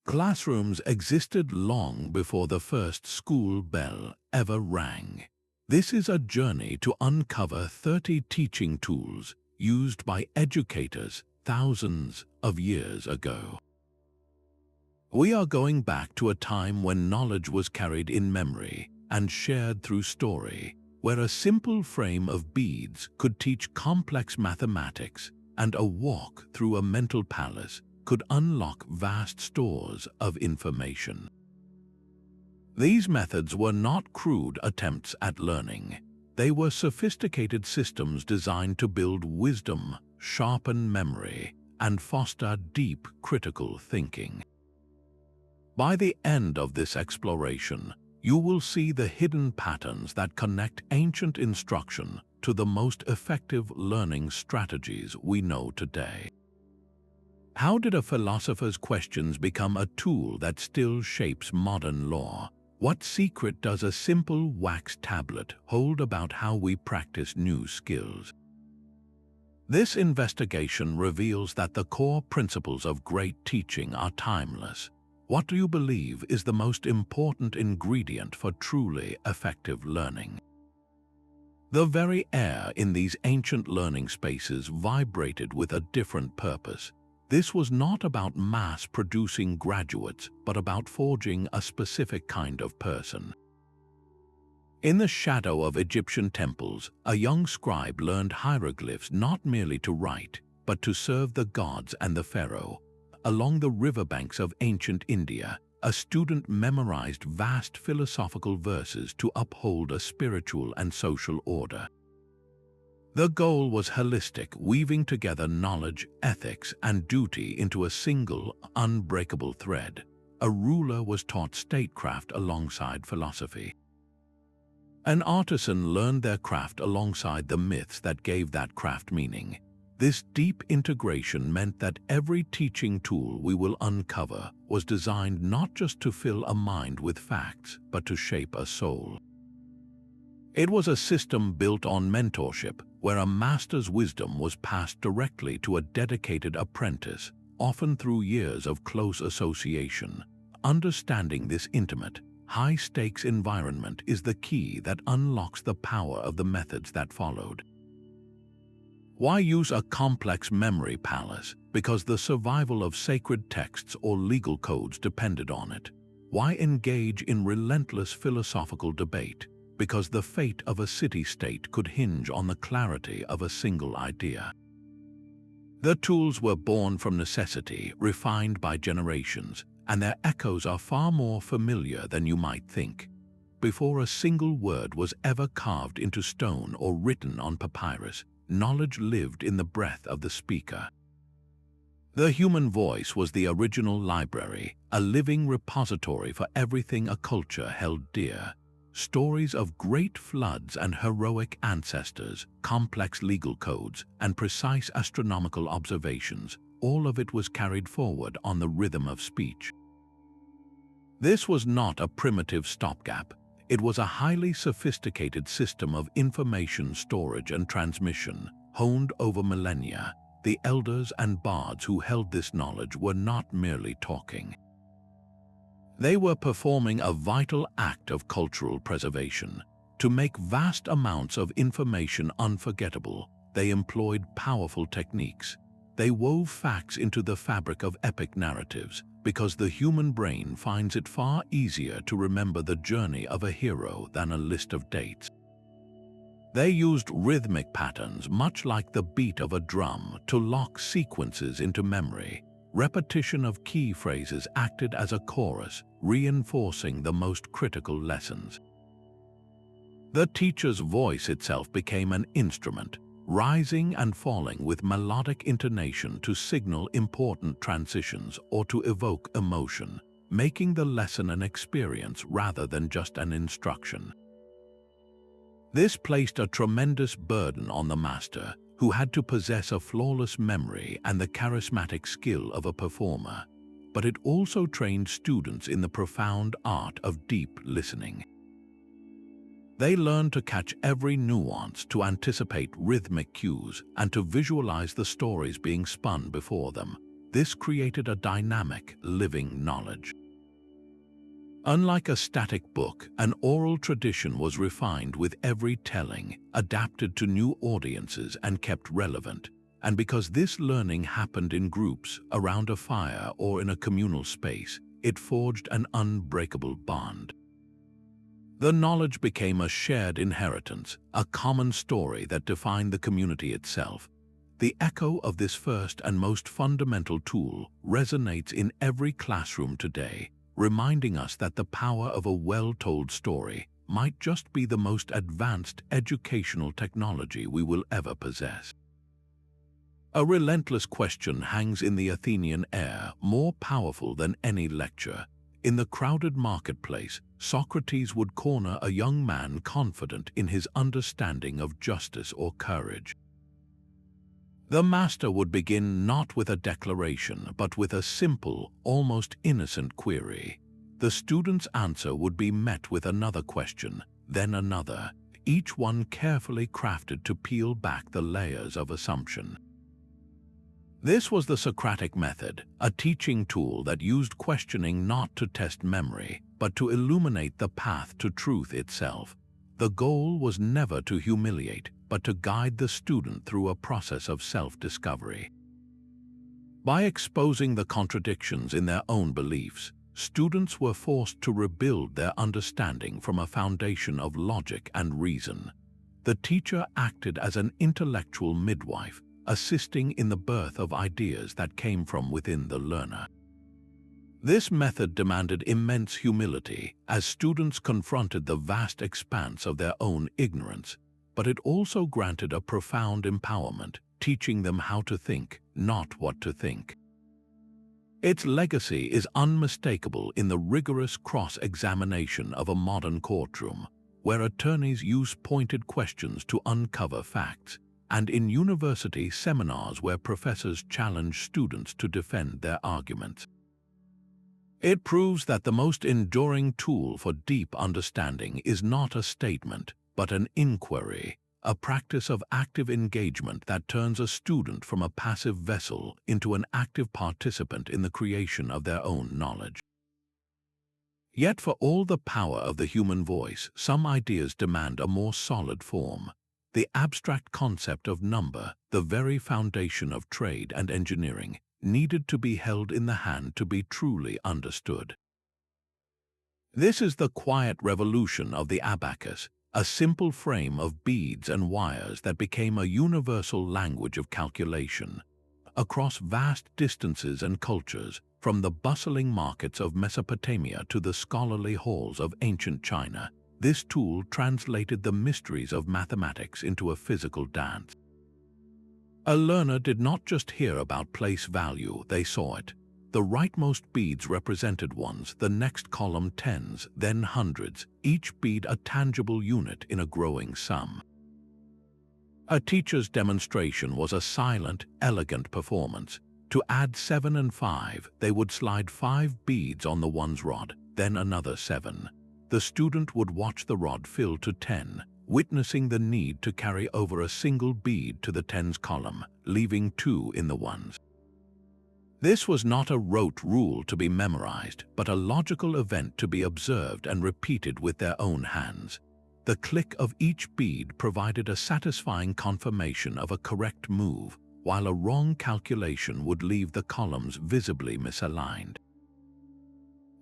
Classrooms existed long before the first school bell ever rang. This is a journey to uncover 30 teaching tools used by educators thousands of years ago. We are going back to a time when knowledge was carried in memory and shared through story, where a simple frame of beads could teach complex mathematics and a walk through a mental palace could unlock vast stores of information. These methods were not crude attempts at learning. They were sophisticated systems designed to build wisdom, sharpen memory, and foster deep critical thinking. By the end of this exploration, you will see the hidden patterns that connect ancient instruction to the most effective learning strategies we know today. How did a philosopher's questions become a tool that still shapes modern law? What secret does a simple wax tablet hold about how we practice new skills? This investigation reveals that the core principles of great teaching are timeless. What do you believe is the most important ingredient for truly effective learning? The very air in these ancient learning spaces vibrated with a different purpose. This was not about mass-producing graduates, but about forging a specific kind of person. In the shadow of Egyptian temples, a young scribe learned hieroglyphs not merely to write, but to serve the gods and the pharaoh. Along the riverbanks of ancient India, a student memorized vast philosophical verses to uphold a spiritual and social order. The goal was holistic, weaving together knowledge, ethics, and duty into a single, unbreakable thread. A ruler was taught statecraft alongside philosophy. An artisan learned their craft alongside the myths that gave that craft meaning. This deep integration meant that every teaching tool we will uncover was designed not just to fill a mind with facts, but to shape a soul. It was a system built on mentorship, where a master's wisdom was passed directly to a dedicated apprentice, often through years of close association. Understanding this intimate, high-stakes environment is the key that unlocks the power of the methods that followed. Why use a complex memory palace? Because the survival of sacred texts or legal codes depended on it. Why engage in relentless philosophical debate? Because the fate of a city-state could hinge on the clarity of a single idea. The tools were born from necessity, refined by generations, and their echoes are far more familiar than you might think. Before a single word was ever carved into stone or written on papyrus, knowledge lived in the breath of the speaker. The human voice was the original library, a living repository for everything a culture held dear. Stories of great floods and heroic ancestors, complex legal codes, and precise astronomical observations, all of it was carried forward on the rhythm of speech. This was not a primitive stopgap. It was a highly sophisticated system of information storage and transmission, honed over millennia. The elders and bards who held this knowledge were not merely talking. They were performing a vital act of cultural preservation. To make vast amounts of information unforgettable, they employed powerful techniques. They wove facts into the fabric of epic narratives, because the human brain finds it far easier to remember the journey of a hero than a list of dates. They used rhythmic patterns, much like the beat of a drum, to lock sequences into memory. Repetition of key phrases acted as a chorus, reinforcing the most critical lessons. The teacher's voice itself became an instrument, rising and falling with melodic intonation to signal important transitions or to evoke emotion, making the lesson an experience rather than just an instruction. This placed a tremendous burden on the master, who had to possess a flawless memory and the charismatic skill of a performer, but it also trained students in the profound art of deep listening. They learned to catch every nuance, to anticipate rhythmic cues, and to visualize the stories being spun before them. This created a dynamic, living knowledge. Unlike a static book, an oral tradition was refined with every telling, adapted to new audiences and kept relevant. And because this learning happened in groups, around a fire or in a communal space, it forged an unbreakable bond. The knowledge became a shared inheritance, a common story that defined the community itself. The echo of this first and most fundamental tool resonates in every classroom today, reminding us that the power of a well-told story might just be the most advanced educational technology we will ever possess. A relentless question hangs in the Athenian air, more powerful than any lecture. In the crowded marketplace, Socrates would corner a young man confident in his understanding of justice or courage. The master would begin not with a declaration, but with a simple, almost innocent query. The student's answer would be met with another question, then another, each one carefully crafted to peel back the layers of assumption. This was the Socratic method, a teaching tool that used questioning not to test memory, but to illuminate the path to truth itself. The goal was never to humiliate, but to guide the student through a process of self-discovery. By exposing the contradictions in their own beliefs, students were forced to rebuild their understanding from a foundation of logic and reason. The teacher acted as an intellectual midwife, assisting in the birth of ideas that came from within the learner. This method demanded immense humility as students confronted the vast expanse of their own ignorance, but it also granted a profound empowerment, teaching them how to think, not what to think. Its legacy is unmistakable in the rigorous cross-examination of a modern courtroom, where attorneys use pointed questions to uncover facts, and in university seminars where professors challenge students to defend their arguments. It proves that the most enduring tool for deep understanding is not a statement, but an inquiry, a practice of active engagement that turns a student from a passive vessel into an active participant in the creation of their own knowledge. Yet for all the power of the human voice, some ideas demand a more solid form. The abstract concept of number, the very foundation of trade and engineering, needed to be held in the hand to be truly understood. This is the quiet revolution of the abacus, a simple frame of beads and wires that became a universal language of calculation. Across vast distances and cultures, from the bustling markets of Mesopotamia to the scholarly halls of ancient China, this tool translated the mysteries of mathematics into a physical dance. A learner did not just hear about place value, they saw it. The rightmost beads represented ones, the next column tens, then hundreds, each bead a tangible unit in a growing sum. A teacher's demonstration was a silent, elegant performance. To add 7 and 5, they would slide 5 beads on the ones rod, then another 7. The student would watch the rod fill to 10, witnessing the need to carry over a single bead to the tens column, leaving 2 in the ones. This was not a rote rule to be memorized, but a logical event to be observed and repeated with their own hands. The click of each bead provided a satisfying confirmation of a correct move, while a wrong calculation would leave the columns visibly misaligned.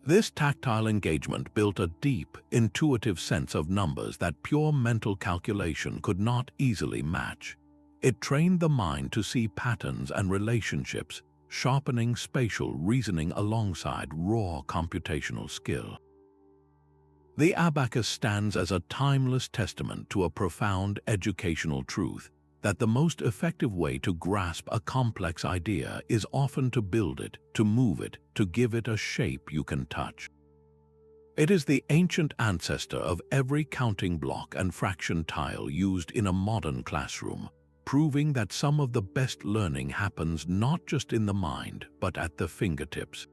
This tactile engagement built a deep, intuitive sense of numbers that pure mental calculation could not easily match. It trained the mind to see patterns and relationships, sharpening spatial reasoning alongside raw computational skill. The abacus stands as a timeless testament to a profound educational truth, that the most effective way to grasp a complex idea is often to build it, to move it, to give it a shape you can touch. It is the ancient ancestor of every counting block and fraction tile used in a modern classroom, proving that some of the best learning happens not just in the mind, but at the fingertips.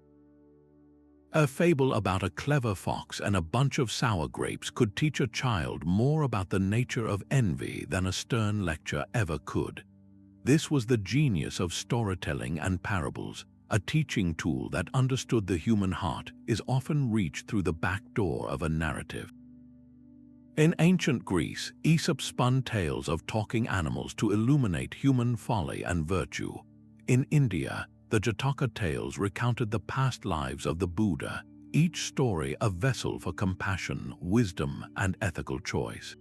A fable about a clever fox and a bunch of sour grapes could teach a child more about the nature of envy than a stern lecture ever could. This was the genius of storytelling and parables, A teaching tool that understood the human heart is often reached through the back door of a narrative. In ancient Greece, Aesop spun tales of talking animals to illuminate human folly and virtue. In India, the Jataka tales recounted the past lives of the Buddha, each story a vessel for compassion, wisdom, and ethical choice.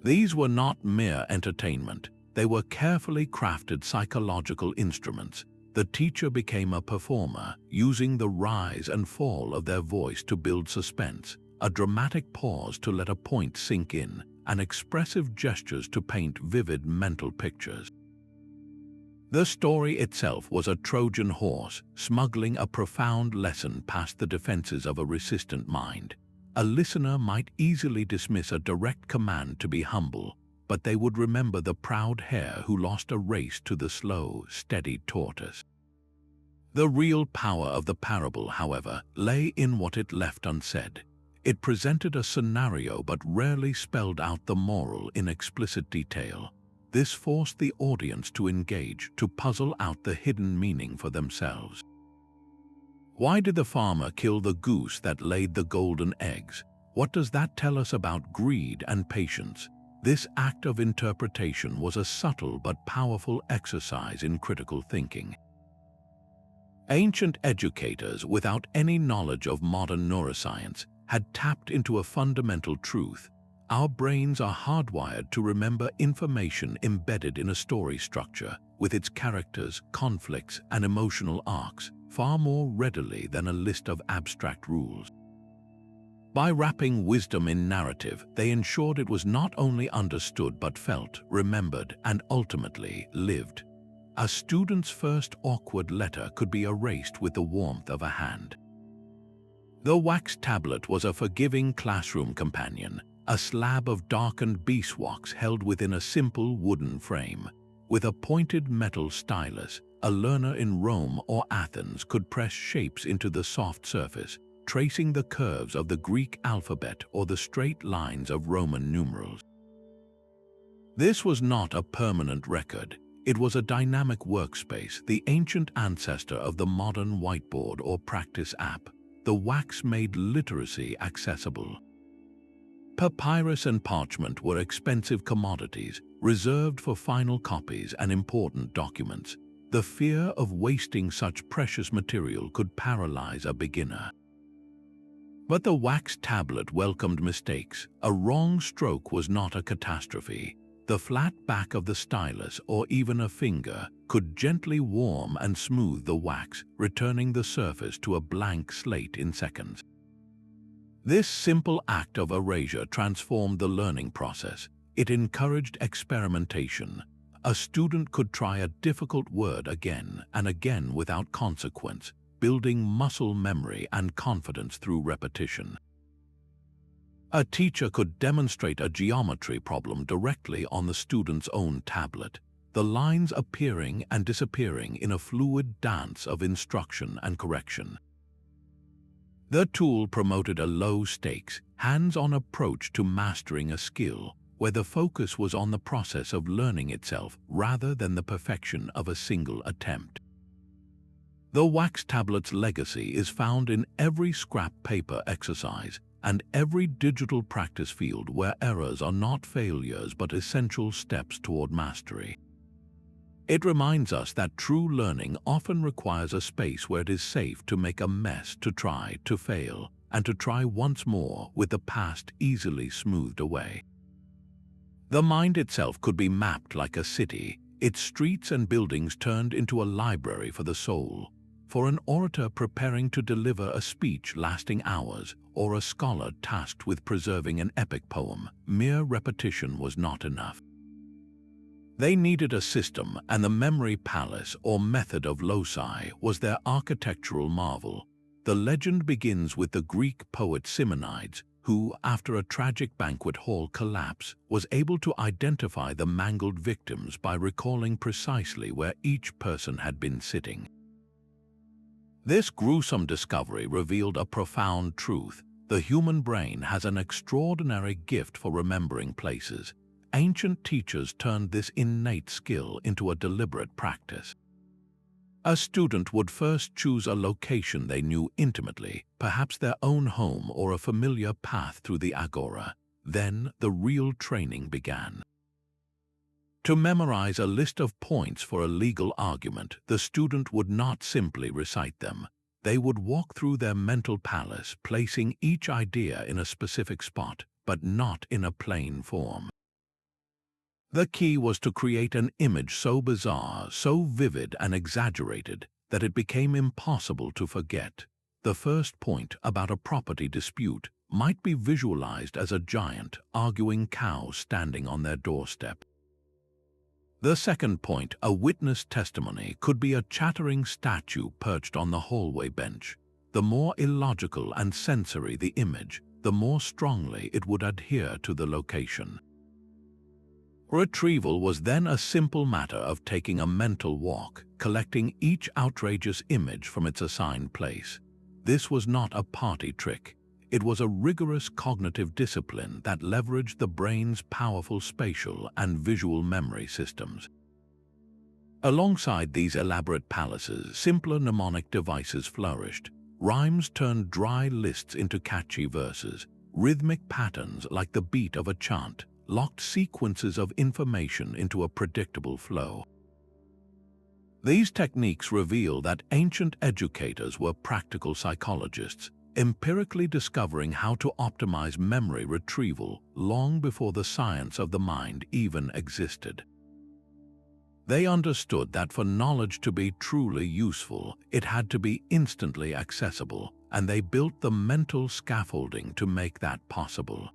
These were not mere entertainment, they were carefully crafted psychological instruments. The teacher became a performer, using the rise and fall of their voice to build suspense, a dramatic pause to let a point sink in, and expressive gestures to paint vivid mental pictures. The story itself was a Trojan horse, smuggling a profound lesson past the defenses of a resistant mind. A listener might easily dismiss a direct command to be humble, but they would remember the proud hare who lost a race to the slow, steady tortoise. The real power of the parable, however, lay in what it left unsaid. It presented a scenario but rarely spelled out the moral in explicit detail. This forced the audience to engage, to puzzle out the hidden meaning for themselves. Why did the farmer kill the goose that laid the golden eggs? What does that tell us about greed and patience? This act of interpretation was a subtle but powerful exercise in critical thinking. Ancient educators, without any knowledge of modern neuroscience, had tapped into a fundamental truth. Our brains are hardwired to remember information embedded in a story structure, with its characters, conflicts, and emotional arcs, far more readily than a list of abstract rules. By wrapping wisdom in narrative, they ensured it was not only understood but felt, remembered, and ultimately lived. A student's first awkward letter could be erased with the warmth of a hand. The wax tablet was a forgiving classroom companion, a slab of darkened beeswax held within a simple wooden frame. With a pointed metal stylus, a learner in Rome or Athens could press shapes into the soft surface, tracing the curves of the Greek alphabet or the straight lines of Roman numerals. This was not a permanent record. It was a dynamic workspace, the ancient ancestor of the modern whiteboard or practice app. The wax made literacy accessible. Papyrus and parchment were expensive commodities, reserved for final copies and important documents. The fear of wasting such precious material could paralyze a beginner. But the wax tablet welcomed mistakes. A wrong stroke was not a catastrophe. The flat back of the stylus or even a finger could gently warm and smooth the wax, returning the surface to a blank slate in seconds. This simple act of erasure transformed the learning process. It encouraged experimentation. A student could try a difficult word again and again without consequence, building muscle memory and confidence through repetition. A teacher could demonstrate a geometry problem directly on the student's own tablet, the lines appearing and disappearing in a fluid dance of instruction and correction. The tool promoted a low-stakes, hands-on approach to mastering a skill, where the focus was on the process of learning itself rather than the perfection of a single attempt. The wax tablet's legacy is found in every scrap paper exercise and every digital practice field where errors are not failures but essential steps toward mastery. It reminds us that true learning often requires a space where it is safe to make a mess, to try, to fail, and to try once more with the past easily smoothed away. The mind itself could be mapped like a city, its streets and buildings turned into a library for the soul. For an orator preparing to deliver a speech lasting hours, or a scholar tasked with preserving an epic poem, mere repetition was not enough. They needed a system, and the memory palace or method of loci was their architectural marvel. The legend begins with the Greek poet Simonides, who, after a tragic banquet hall collapse, was able to identify the mangled victims by recalling precisely where each person had been sitting. This gruesome discovery revealed a profound truth. The human brain has an extraordinary gift for remembering places. Ancient teachers turned this innate skill into a deliberate practice. A student would first choose a location they knew intimately, perhaps their own home or a familiar path through the agora. Then the real training began. To memorize a list of points for a legal argument, the student would not simply recite them. They would walk through their mental palace, placing each idea in a specific spot, but not in a plain form. The key was to create an image so bizarre, so vivid and exaggerated, that it became impossible to forget. The first point about a property dispute might be visualized as a giant, arguing cow standing on their doorstep. The second point, a witness testimony, could be a chattering statue perched on the hallway bench. The more illogical and sensory the image, the more strongly it would adhere to the location. Retrieval was then a simple matter of taking a mental walk, collecting each outrageous image from its assigned place. This was not a party trick. It was a rigorous cognitive discipline that leveraged the brain's powerful spatial and visual memory systems. Alongside these elaborate palaces, simpler mnemonic devices flourished. Rhymes turned dry lists into catchy verses. Rhythmic patterns, like the beat of a chant, locked sequences of information into a predictable flow. These techniques reveal that ancient educators were practical psychologists, empirically discovering how to optimize memory retrieval long before the science of the mind even existed. They understood that for knowledge to be truly useful, it had to be instantly accessible, and they built the mental scaffolding to make that possible.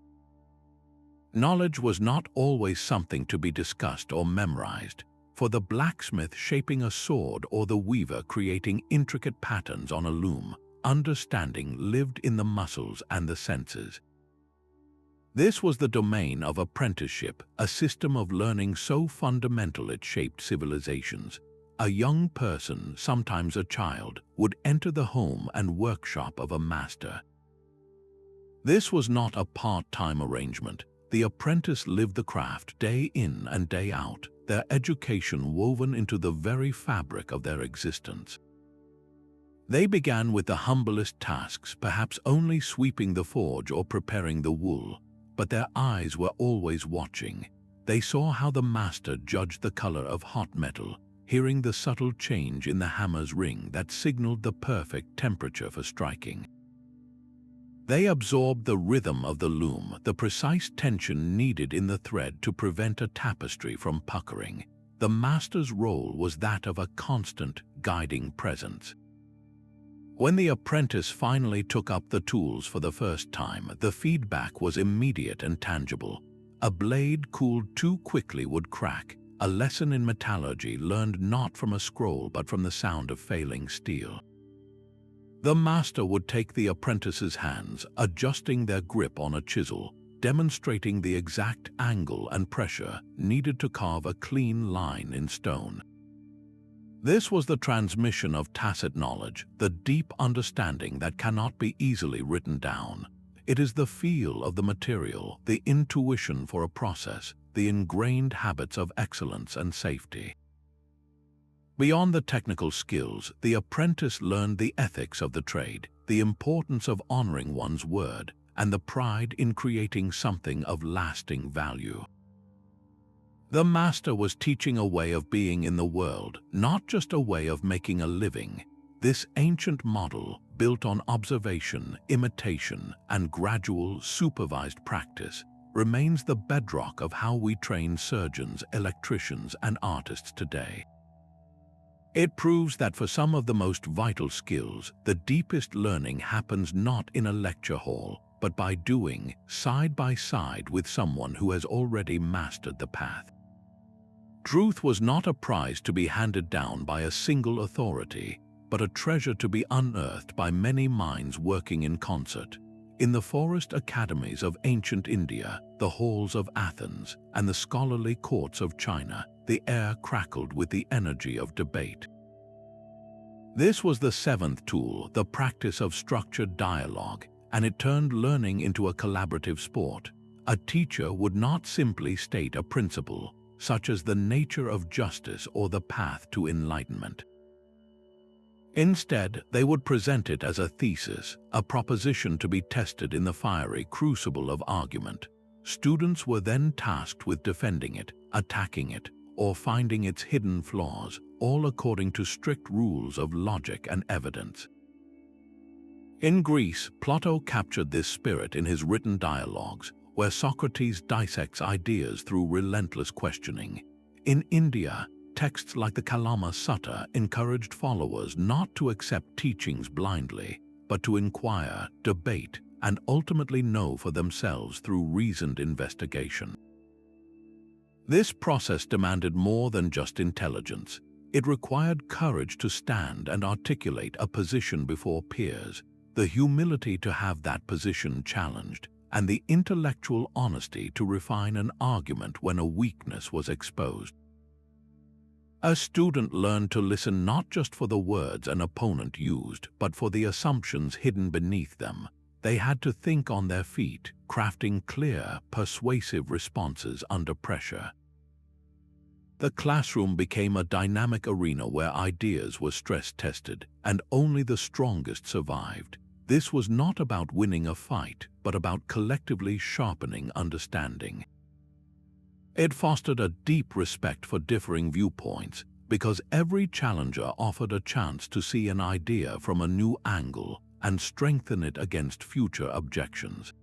Knowledge was not always something to be discussed or memorized. For the blacksmith shaping a sword or the weaver creating intricate patterns on a loom, understanding lived in the muscles and the senses. This was the domain of apprenticeship, a system of learning so fundamental it shaped civilizations. A young person, sometimes a child, would enter the home and workshop of a master. This was not a part-time arrangement. The apprentice lived the craft day in and day out, their education woven into the very fabric of their existence. They began with the humblest tasks, perhaps only sweeping the forge or preparing the wool, but their eyes were always watching. They saw how the master judged the color of hot metal, hearing the subtle change in the hammer's ring that signaled the perfect temperature for striking. They absorbed the rhythm of the loom, the precise tension needed in the thread to prevent a tapestry from puckering. The master's role was that of a constant, guiding presence. When the apprentice finally took up the tools for the first time, the feedback was immediate and tangible. A blade cooled too quickly would crack, a lesson in metallurgy learned not from a scroll but from the sound of failing steel. The master would take the apprentice's hands, adjusting their grip on a chisel, demonstrating the exact angle and pressure needed to carve a clean line in stone. This was the transmission of tacit knowledge, the deep understanding that cannot be easily written down. It is the feel of the material, the intuition for a process, the ingrained habits of excellence and safety. Beyond the technical skills, the apprentice learned the ethics of the trade, the importance of honoring one's word, and the pride in creating something of lasting value. The master was teaching a way of being in the world, not just a way of making a living. This ancient model, built on observation, imitation, and gradual, supervised practice, remains the bedrock of how we train surgeons, electricians, and artists today. It proves that for some of the most vital skills, the deepest learning happens not in a lecture hall, but by doing, side by side with someone who has already mastered the path. Truth was not a prize to be handed down by a single authority, but a treasure to be unearthed by many minds working in concert. In the forest academies of ancient India, the halls of Athens, and the scholarly courts of China, the air crackled with the energy of debate. This was the seventh tool, the practice of structured dialogue, and it turned learning into a collaborative sport. A teacher would not simply state a principle, such as the nature of justice or the path to enlightenment. Instead, they would present it as a thesis, a proposition to be tested in the fiery crucible of argument. Students were then tasked with defending it, attacking it, or finding its hidden flaws, all according to strict rules of logic and evidence. In Greece, Plato captured this spirit in his written dialogues, where Socrates dissects ideas through relentless questioning. In India, texts like the Kalama Sutta encouraged followers not to accept teachings blindly, but to inquire, debate, and ultimately know for themselves through reasoned investigation. This process demanded more than just intelligence. It required courage to stand and articulate a position before peers, the humility to have that position challenged, and the intellectual honesty to refine an argument when a weakness was exposed. A student learned to listen not just for the words an opponent used, but for the assumptions hidden beneath them. They had to think on their feet, crafting clear, persuasive responses under pressure. The classroom became a dynamic arena where ideas were stress-tested, and only the strongest survived. This was not about winning a fight, but about collectively sharpening understanding. It fostered a deep respect for differing viewpoints, because every challenger offered a chance to see an idea from a new angle and strengthen it against future objections.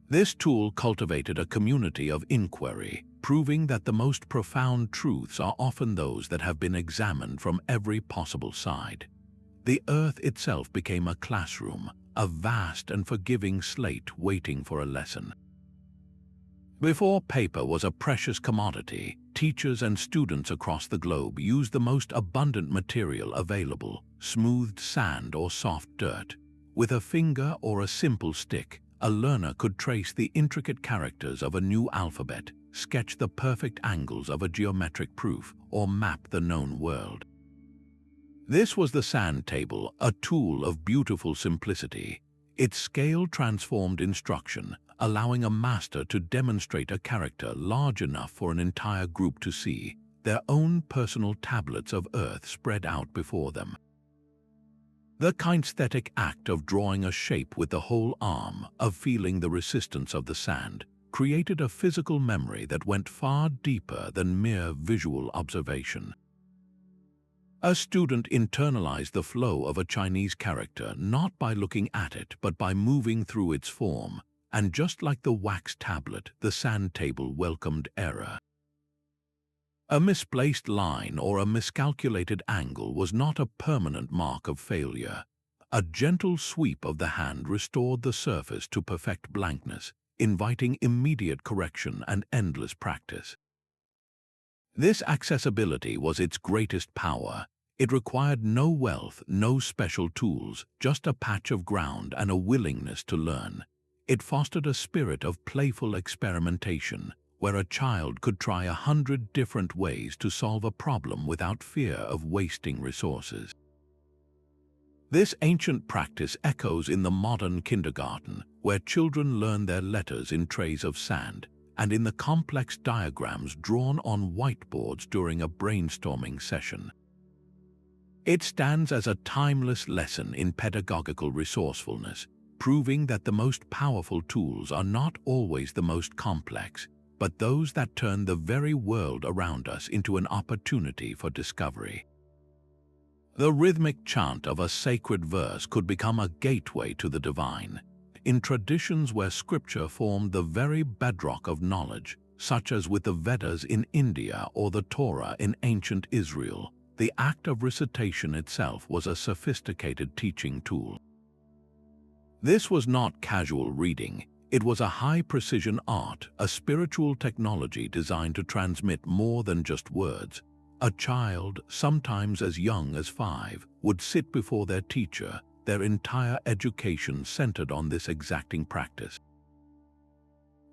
This tool cultivated a community of inquiry, proving that the most profound truths are often those that have been examined from every possible side. The earth itself became a classroom, a vast and forgiving slate waiting for a lesson. Before paper was a precious commodity, teachers and students across the globe used the most abundant material available, smoothed sand or soft dirt. With a finger or a simple stick, a learner could trace the intricate characters of a new alphabet, sketch the perfect angles of a geometric proof, or map the known world. This was the sand table, a tool of beautiful simplicity. Its scale transformed instruction, allowing a master to demonstrate a character large enough for an entire group to see, their own personal tablets of earth spread out before them. The kinesthetic act of drawing a shape with the whole arm, of feeling the resistance of the sand, created a physical memory that went far deeper than mere visual observation. A student internalized the flow of a Chinese character not by looking at it, but by moving through its form, and just like the wax tablet, the sand table welcomed error. A misplaced line or a miscalculated angle was not a permanent mark of failure. A gentle sweep of the hand restored the surface to perfect blankness, inviting immediate correction and endless practice. This accessibility was its greatest power. It required no wealth, no special tools, just a patch of ground and a willingness to learn. It fostered a spirit of playful experimentation, where a child could try 100 different ways to solve a problem without fear of wasting resources. This ancient practice echoes in the modern kindergarten, where children learn their letters in trays of sand, and in the complex diagrams drawn on whiteboards during a brainstorming session. It stands as a timeless lesson in pedagogical resourcefulness, proving that the most powerful tools are not always the most complex, but those that turn the very world around us into an opportunity for discovery. The rhythmic chant of a sacred verse could become a gateway to the divine. In traditions where scripture formed the very bedrock of knowledge, such as with the Vedas in India or the Torah in ancient Israel, the act of recitation itself was a sophisticated teaching tool. This was not casual reading. It was a high-precision art, a spiritual technology designed to transmit more than just words. A child, sometimes as young as 5, would sit before their teacher, their entire education centered on this exacting practice.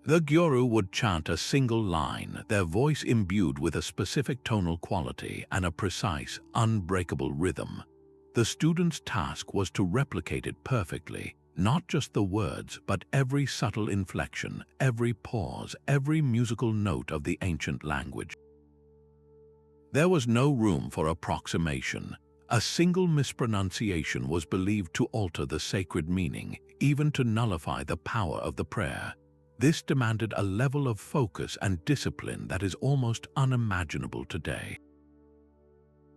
The guru would chant a single line, their voice imbued with a specific tonal quality and a precise, unbreakable rhythm. The student's task was to replicate it perfectly, not just the words, but every subtle inflection, every pause, every musical note of the ancient language. There was no room for approximation. A single mispronunciation was believed to alter the sacred meaning, even to nullify the power of the prayer. This demanded a level of focus and discipline that is almost unimaginable today.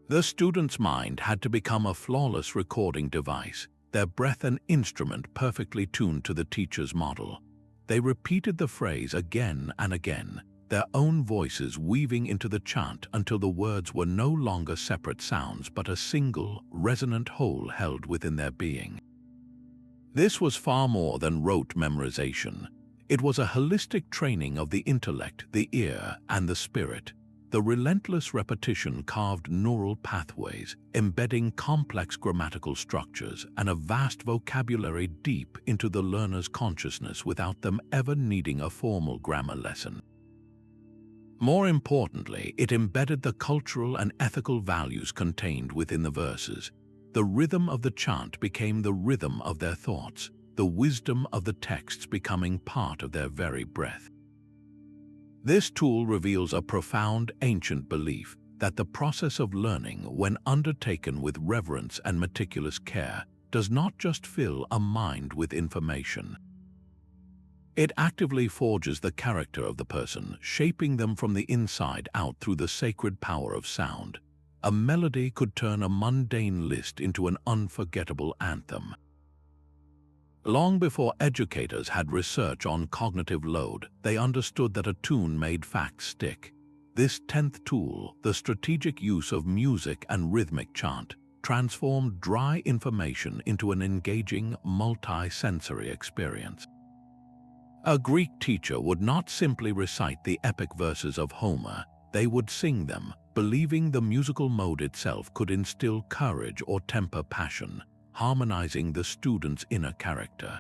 The student's mind had to become a flawless recording device, their breath an instrument perfectly tuned to the teacher's model. They repeated the phrase again and again, their own voices weaving into the chant until the words were no longer separate sounds but a single, resonant whole held within their being. This was far more than rote memorization. It was a holistic training of the intellect, the ear, and the spirit. The relentless repetition carved neural pathways, embedding complex grammatical structures and a vast vocabulary deep into the learner's consciousness without them ever needing a formal grammar lesson. More importantly, it embedded the cultural and ethical values contained within the verses. The rhythm of the chant became the rhythm of their thoughts, the wisdom of the texts becoming part of their very breath. This tool reveals a profound ancient belief that the process of learning, when undertaken with reverence and meticulous care, does not just fill a mind with information. It actively forges the character of the person, shaping them from the inside out through the sacred power of sound. A melody could turn a mundane list into an unforgettable anthem. Long before educators had research on cognitive load, they understood that a tune made facts stick. This 10th tool, the strategic use of music and rhythmic chant, transformed dry information into an engaging, multi-sensory experience. A Greek teacher would not simply recite the epic verses of Homer, they would sing them, believing the musical mode itself could instill courage or temper passion, harmonizing the student's inner character.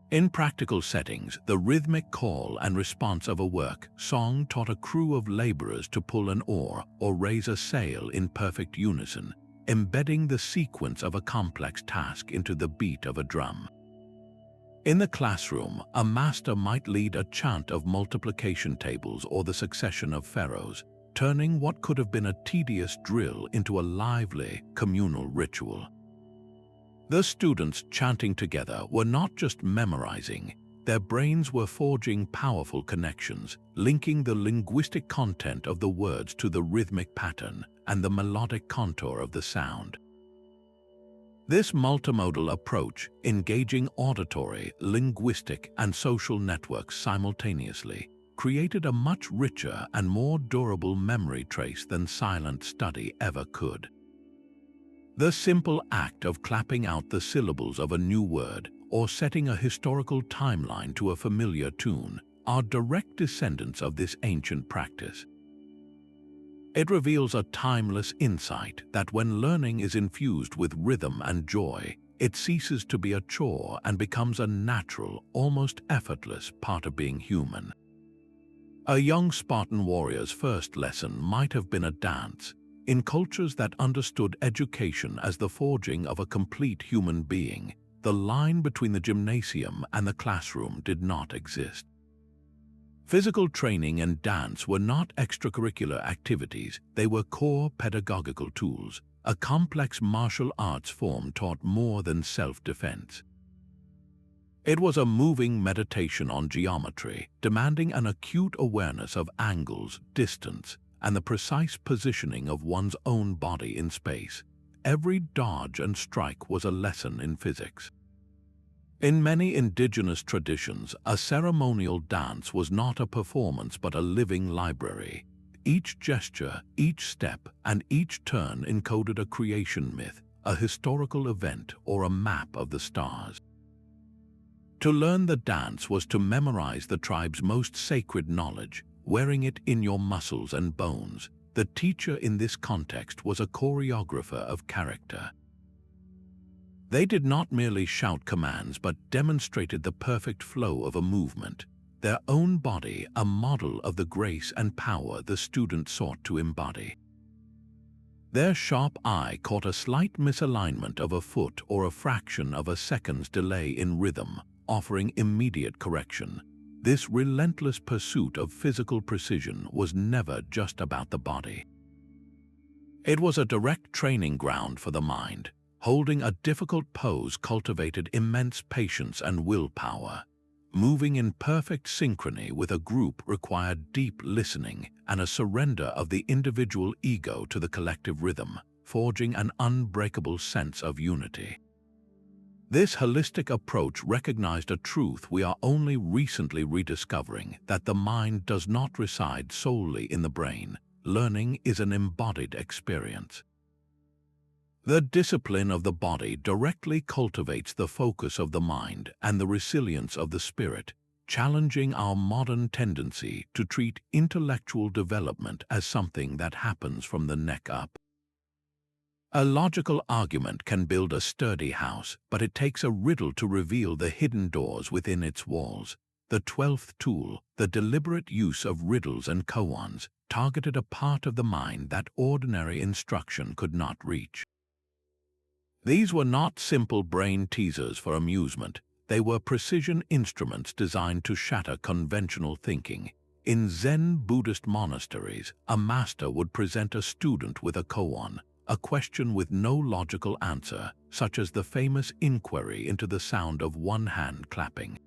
In practical settings, the rhythmic call and response of a work song taught a crew of laborers to pull an oar or raise a sail in perfect unison, embedding the sequence of a complex task into the beat of a drum. In the classroom, a master might lead a chant of multiplication tables or the succession of pharaohs, turning what could have been a tedious drill into a lively, communal ritual. The students chanting together were not just memorizing, their brains were forging powerful connections, linking the linguistic content of the words to the rhythmic pattern and the melodic contour of the sound. This multimodal approach, engaging auditory, linguistic, and social networks simultaneously, created a much richer and more durable memory trace than silent study ever could. The simple act of clapping out the syllables of a new word or setting a historical timeline to a familiar tune are direct descendants of this ancient practice. It reveals a timeless insight that when learning is infused with rhythm and joy, it ceases to be a chore and becomes a natural, almost effortless part of being human. A young Spartan warrior's first lesson might have been a dance. In cultures that understood education as the forging of a complete human being, the line between the gymnasium and the classroom did not exist. Physical training and dance were not extracurricular activities, they were core pedagogical tools. A complex martial arts form taught more than self-defense. It was a moving meditation on geometry, demanding an acute awareness of angles, distance, and the precise positioning of one's own body in space. Every dodge and strike was a lesson in physics. In many indigenous traditions, a ceremonial dance was not a performance but a living library. Each gesture, each step, and each turn encoded a creation myth, a historical event, or a map of the stars. To learn the dance was to memorize the tribe's most sacred knowledge, wearing it in your muscles and bones. The teacher in this context was a choreographer of character. They did not merely shout commands but demonstrated the perfect flow of a movement, their own body a model of the grace and power the student sought to embody. Their sharp eye caught a slight misalignment of a foot or a fraction of a second's delay in rhythm, offering immediate correction. This relentless pursuit of physical precision was never just about the body. It was a direct training ground for the mind. Holding a difficult pose cultivated immense patience and willpower. Moving in perfect synchrony with a group required deep listening and a surrender of the individual ego to the collective rhythm, forging an unbreakable sense of unity. This holistic approach recognized a truth we are only recently rediscovering, that the mind does not reside solely in the brain. Learning is an embodied experience. The discipline of the body directly cultivates the focus of the mind and the resilience of the spirit, challenging our modern tendency to treat intellectual development as something that happens from the neck up. A logical argument can build a sturdy house, but it takes a riddle to reveal the hidden doors within its walls. The 12th tool, the deliberate use of riddles and koans, targeted a part of the mind that ordinary instruction could not reach. These were not simple brain teasers for amusement. They were precision instruments designed to shatter conventional thinking. In Zen Buddhist monasteries, a master would present a student with a koan, a question with no logical answer, such as the famous inquiry into the sound of one hand clapping.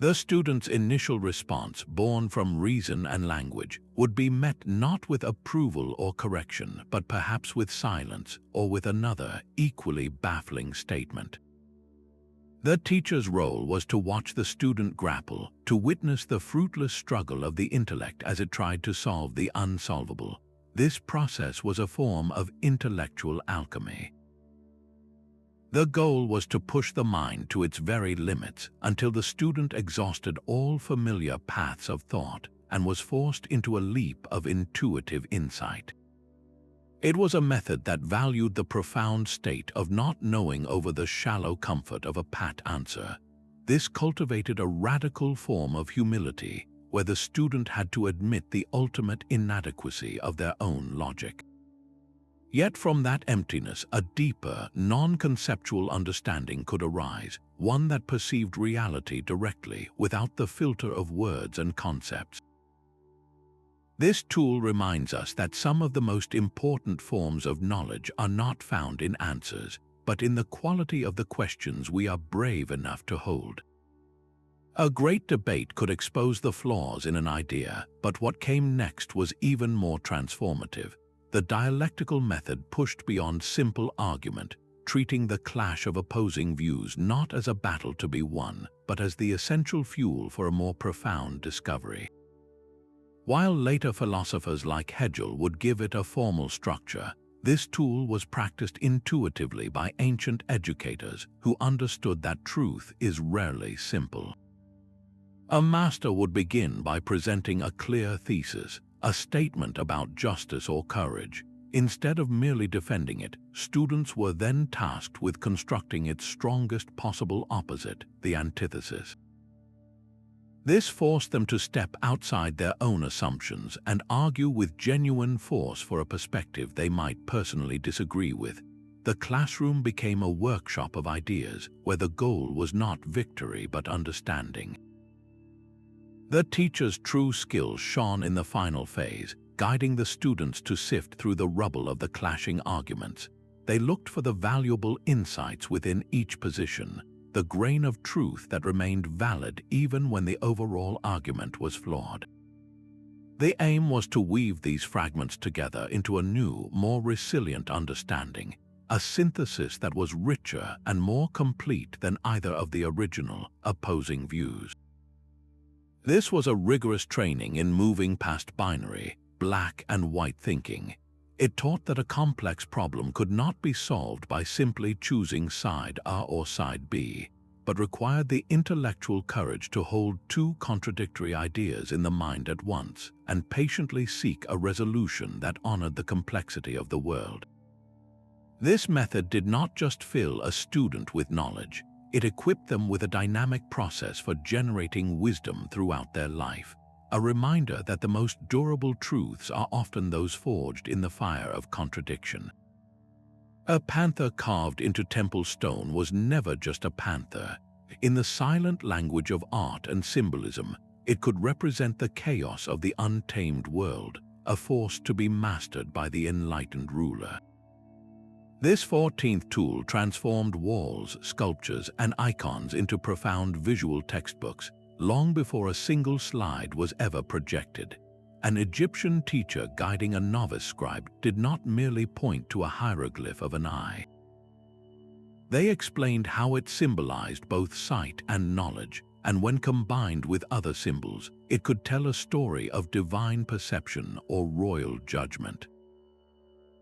The student's initial response, born from reason and language, would be met not with approval or correction, but perhaps with silence or with another, equally baffling statement. The teacher's role was to watch the student grapple, to witness the fruitless struggle of the intellect as it tried to solve the unsolvable. This process was a form of intellectual alchemy. The goal was to push the mind to its very limits until the student exhausted all familiar paths of thought and was forced into a leap of intuitive insight. It was a method that valued the profound state of not knowing over the shallow comfort of a pat answer. This cultivated a radical form of humility, where the student had to admit the ultimate inadequacy of their own logic. Yet from that emptiness, a deeper, non-conceptual understanding could arise, one that perceived reality directly, without the filter of words and concepts. This tool reminds us that some of the most important forms of knowledge are not found in answers, but in the quality of the questions we are brave enough to hold. A great debate could expose the flaws in an idea, but what came next was even more transformative. The dialectical method pushed beyond simple argument, treating the clash of opposing views not as a battle to be won, but as the essential fuel for a more profound discovery. While later philosophers like Hegel would give it a formal structure, this tool was practiced intuitively by ancient educators who understood that truth is rarely simple. A master would begin by presenting a clear thesis, a statement about justice or courage. Instead of merely defending it, students were then tasked with constructing its strongest possible opposite, the antithesis. This forced them to step outside their own assumptions and argue with genuine force for a perspective they might personally disagree with. The classroom became a workshop of ideas, where the goal was not victory but understanding. The teacher's true skill shone in the final phase, guiding the students to sift through the rubble of the clashing arguments. They looked for the valuable insights within each position, the grain of truth that remained valid even when the overall argument was flawed. The aim was to weave these fragments together into a new, more resilient understanding, a synthesis that was richer and more complete than either of the original, opposing views. This was a rigorous training in moving past binary, black and white thinking. It taught that a complex problem could not be solved by simply choosing side A or side B, but required the intellectual courage to hold two contradictory ideas in the mind at once and patiently seek a resolution that honored the complexity of the world. This method did not just fill a student with knowledge, it equipped them with a dynamic process for generating wisdom throughout their life, a reminder that the most durable truths are often those forged in the fire of contradiction. A panther carved into temple stone was never just a panther. In the silent language of art and symbolism, it could represent the chaos of the untamed world, a force to be mastered by the enlightened ruler. This 14th tool transformed walls, sculptures, and icons into profound visual textbooks long before a single slide was ever projected. An Egyptian teacher guiding a novice scribe did not merely point to a hieroglyph of an eye. They explained how it symbolized both sight and knowledge, and when combined with other symbols, it could tell a story of divine perception or royal judgment.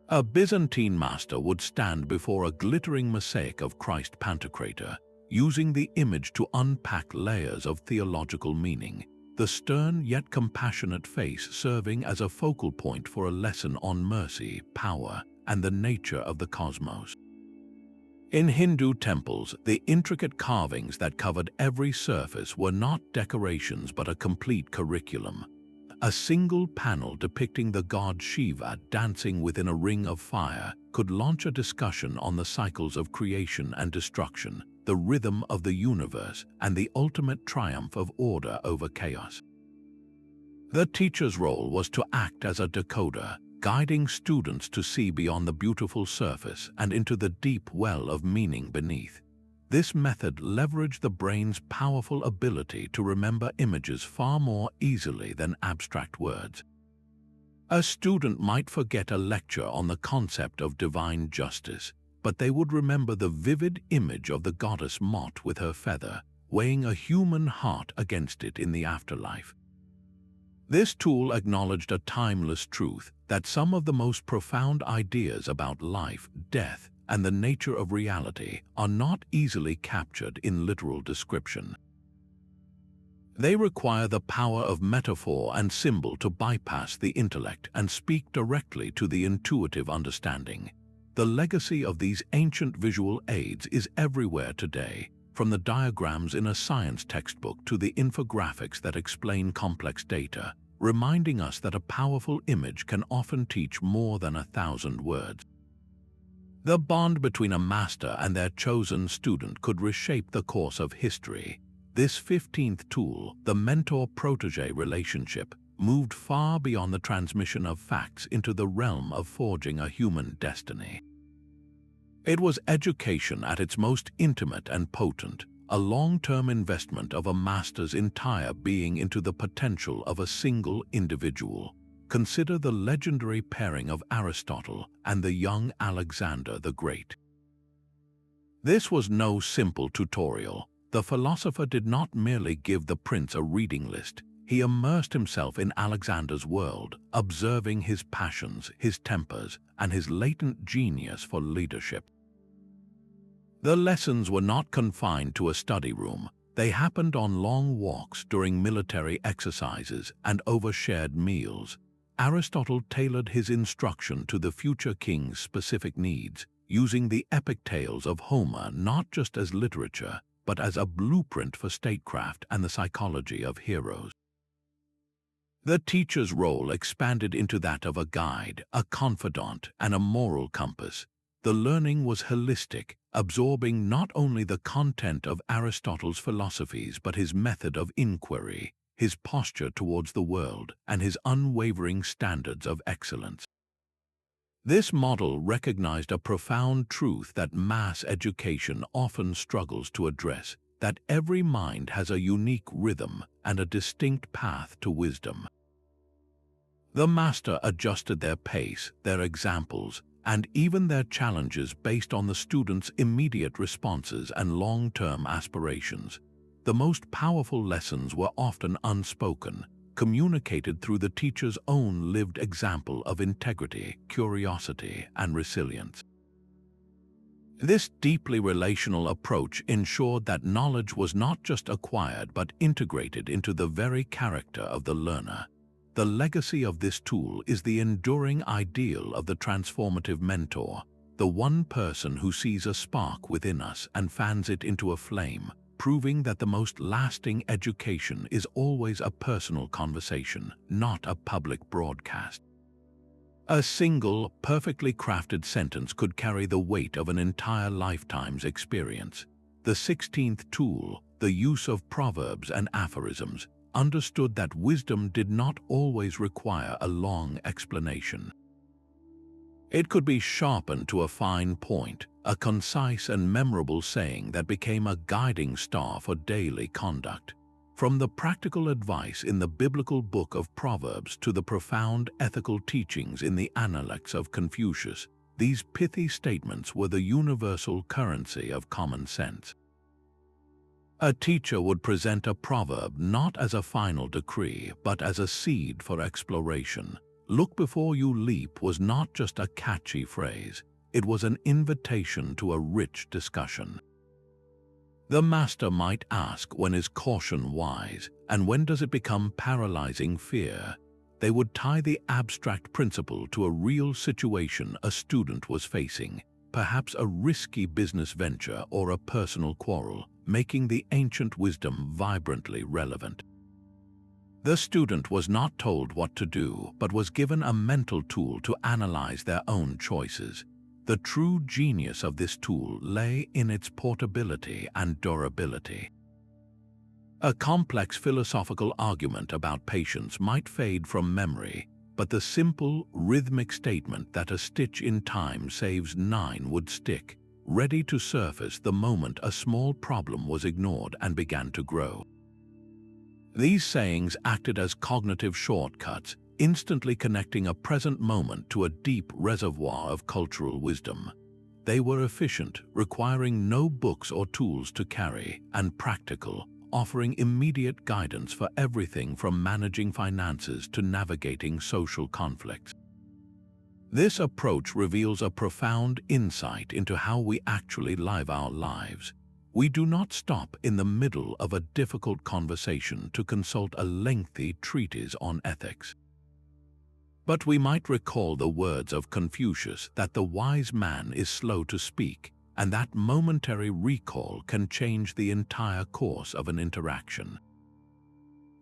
A Byzantine master would stand before a glittering mosaic of Christ Pantocrator, using the image to unpack layers of theological meaning, the stern yet compassionate face serving as a focal point for a lesson on mercy, power, and the nature of the cosmos. In Hindu temples, the intricate carvings that covered every surface were not decorations but a complete curriculum. A single panel depicting the god Shiva dancing within a ring of fire could launch a discussion on the cycles of creation and destruction, the rhythm of the universe, and the ultimate triumph of order over chaos. The teacher's role was to act as a decoder, guiding students to see beyond the beautiful surface and into the deep well of meaning beneath. This method leveraged the brain's powerful ability to remember images far more easily than abstract words. A student might forget a lecture on the concept of divine justice, but they would remember the vivid image of the goddess Mot with her feather, weighing a human heart against it in the afterlife. This tool acknowledged a timeless truth that some of the most profound ideas about life, death, and the nature of reality are not easily captured in literal description. They require the power of metaphor and symbol to bypass the intellect and speak directly to the intuitive understanding. The legacy of these ancient visual aids is everywhere today, from the diagrams in a science textbook to the infographics that explain complex data, reminding us that a powerful image can often teach more than 1,000 words. The bond between a master and their chosen student could reshape the course of history. This 15th tool, the mentor-protege relationship, moved far beyond the transmission of facts into the realm of forging a human destiny. It was education at its most intimate and potent, a long-term investment of a master's entire being into the potential of a single individual. Consider the legendary pairing of Aristotle and the young Alexander the Great. This was no simple tutorial. The philosopher did not merely give the prince a reading list. He immersed himself in Alexander's world, observing his passions, his tempers, and his latent genius for leadership. The lessons were not confined to a study room. They happened on long walks during military exercises and over shared meals. Aristotle tailored his instruction to the future king's specific needs, using the epic tales of Homer not just as literature, but as a blueprint for statecraft and the psychology of heroes. The teacher's role expanded into that of a guide, a confidant, and a moral compass. The learning was holistic, absorbing not only the content of Aristotle's philosophies but his method of inquiry, his posture towards the world, and his unwavering standards of excellence. This model recognized a profound truth that mass education often struggles to address, that every mind has a unique rhythm and a distinct path to wisdom. The master adjusted their pace, their examples, and even their challenges based on the students' immediate responses and long-term aspirations. The most powerful lessons were often unspoken, communicated through the teacher's own lived example of integrity, curiosity, and resilience. This deeply relational approach ensured that knowledge was not just acquired but integrated into the very character of the learner. The legacy of this tool is the enduring ideal of the transformative mentor, the one person who sees a spark within us and fans it into a flame, proving that the most lasting education is always a personal conversation, not a public broadcast. A single, perfectly crafted sentence could carry the weight of an entire lifetime's experience. The 16th tool, the use of Proverbs and Aphorisms, understood that wisdom did not always require a long explanation. It could be sharpened to a fine point, a concise and memorable saying that became a guiding star for daily conduct. From the practical advice in the biblical book of Proverbs to the profound ethical teachings in the Analogies of Confucius, these pithy statements were the universal currency of common sense. A teacher would present a proverb not as a final decree, but as a seed for exploration. "Look before you leap" was not just a catchy phrase, it was an invitation to a rich discussion. The master might ask, when is caution wise, and when does it become paralyzing fear? They would tie the abstract principle to a real situation a student was facing, perhaps a risky business venture or a personal quarrel, making the ancient wisdom vibrantly relevant. The student was not told what to do, but was given a mental tool to analyze their own choices. The true genius of this tool lay in its portability and durability. A complex philosophical argument about patience might fade from memory, but the simple, rhythmic statement that a stitch in time saves 9 would stick, ready to surface the moment a small problem was ignored and began to grow. These sayings acted as cognitive shortcuts, instantly connecting a present moment to a deep reservoir of cultural wisdom. They were efficient, requiring no books or tools to carry, and practical, offering immediate guidance for everything from managing finances to navigating social conflicts. This approach reveals a profound insight into how we actually live our lives. We do not stop in the middle of a difficult conversation to consult a lengthy treatise on ethics. But we might recall the words of Confucius that the wise man is slow to speak, and that momentary recall can change the entire course of an interaction.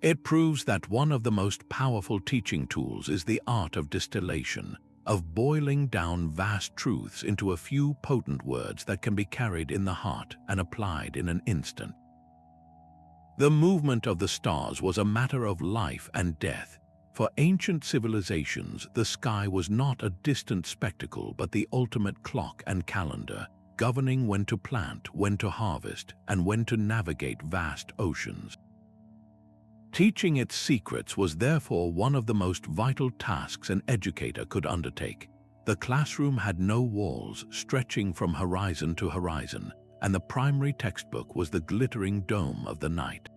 It proves that one of the most powerful teaching tools is the art of distillation, of boiling down vast truths into a few potent words that can be carried in the heart and applied in an instant. The movement of the stars was a matter of life and death. For ancient civilizations, the sky was not a distant spectacle but the ultimate clock and calendar, governing when to plant, when to harvest, and when to navigate vast oceans. Teaching its secrets was therefore one of the most vital tasks an educator could undertake. The classroom had no walls stretching from horizon to horizon, and the primary textbook was the glittering dome of the night.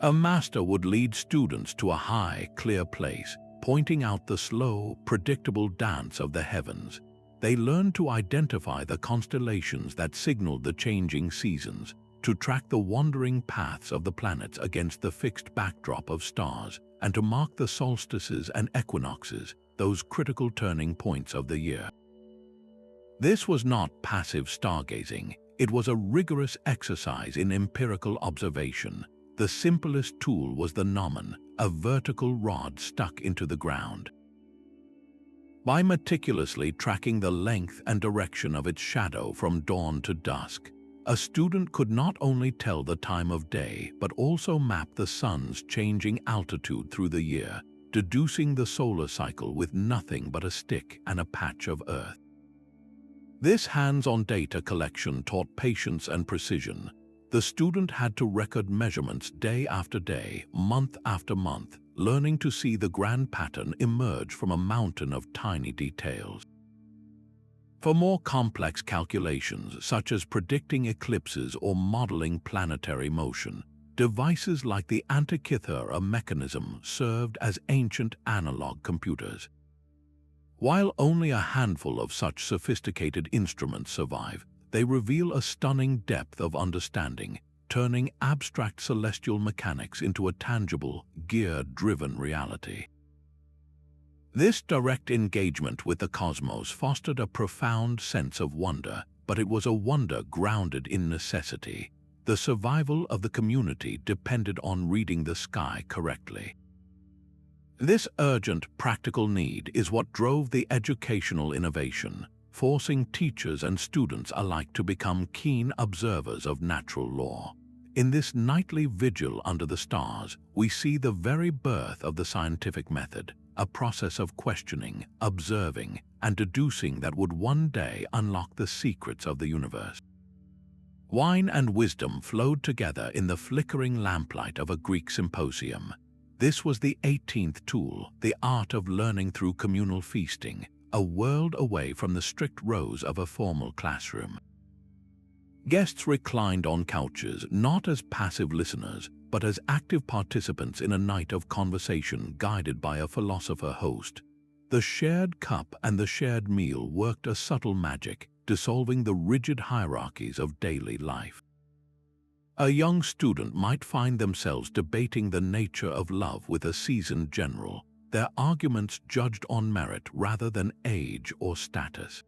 A master would lead students to a high, clear place, pointing out the slow, predictable dance of the heavens. They learned to identify the constellations that signaled the changing seasons, to track the wandering paths of the planets against the fixed backdrop of stars, and to mark the solstices and equinoxes, those critical turning points of the year. This was not passive stargazing, it was a rigorous exercise in empirical observation. The simplest tool was the gnomon, a vertical rod stuck into the ground. By meticulously tracking the length and direction of its shadow from dawn to dusk, a student could not only tell the time of day but also map the sun's changing altitude through the year, deducing the solar cycle with nothing but a stick and a patch of earth. This hands-on data collection taught patience and precision. The student had to record measurements day after day, month after month, learning to see the grand pattern emerge from a mountain of tiny details. For more complex calculations, such as predicting eclipses or modeling planetary motion, devices like the Antikythera mechanism served as ancient analog computers. While only a handful of such sophisticated instruments survive, they reveal a stunning depth of understanding, turning abstract celestial mechanics into a tangible, gear-driven reality. This direct engagement with the cosmos fostered a profound sense of wonder, but it was a wonder grounded in necessity. The survival of the community depended on reading the sky correctly. This urgent, practical need is what drove the educational innovation, forcing teachers and students alike to become keen observers of natural law. In this nightly vigil under the stars, we see the very birth of the scientific method, a process of questioning, observing, and deducing that would one day unlock the secrets of the universe. Wine and wisdom flowed together in the flickering lamplight of a Greek symposium. This was the 18th tool, the art of learning through communal feasting, a world away from the strict rows of a formal classroom. Guests reclined on couches not as passive listeners, but as active participants in a night of conversation guided by a philosopher host. The shared cup and the shared meal worked a subtle magic, dissolving the rigid hierarchies of daily life. A young student might find themselves debating the nature of love with a seasoned general, their arguments judged on merit rather than age or status.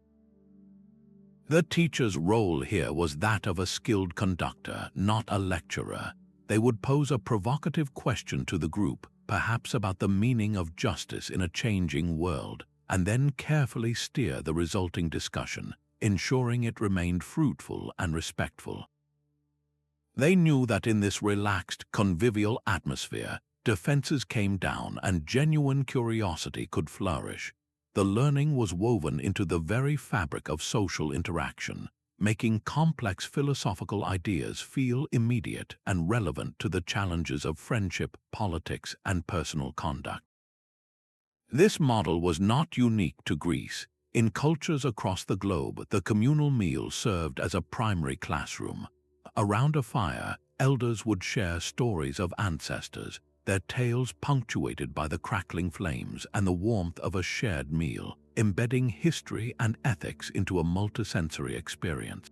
The teacher's role here was that of a skilled conductor, not a lecturer. They would pose a provocative question to the group, perhaps about the meaning of justice in a changing world, and then carefully steer the resulting discussion, ensuring it remained fruitful and respectful. They knew that in this relaxed, convivial atmosphere, defenses came down and genuine curiosity could flourish. The learning was woven into the very fabric of social interaction, making complex philosophical ideas feel immediate and relevant to the challenges of friendship, politics, and personal conduct. This model was not unique to Greece. In cultures across the globe, the communal meal served as a primary classroom. Around a fire, elders would share stories of ancestors, their tales punctuated by the crackling flames and the warmth of a shared meal, embedding history and ethics into a multisensory experience.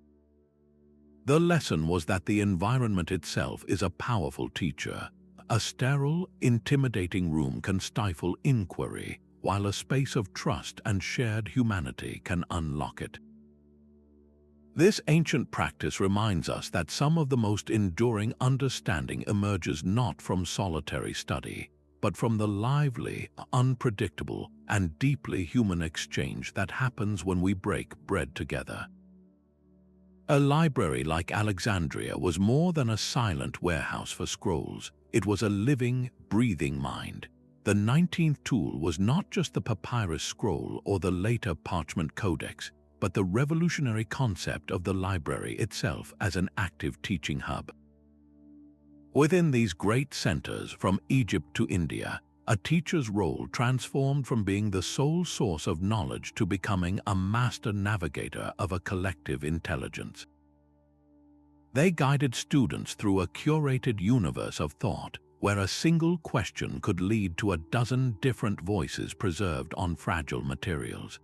The lesson was that the environment itself is a powerful teacher. A sterile, intimidating room can stifle inquiry, while a space of trust and shared humanity can unlock it. This ancient practice reminds us that some of the most enduring understanding emerges not from solitary study, but from the lively, unpredictable, and deeply human exchange that happens when we break bread together. A library like Alexandria was more than a silent warehouse for scrolls. It was a living, breathing mind. The 19th tool was not just the papyrus scroll or the later parchment codex, but the revolutionary concept of the library itself as an active teaching hub. Within these great centers, from Egypt to India, a teacher's role transformed from being the sole source of knowledge to becoming a master navigator of a collective intelligence. They guided students through a curated universe of thought, where a single question could lead to a dozen different voices preserved on fragile materials.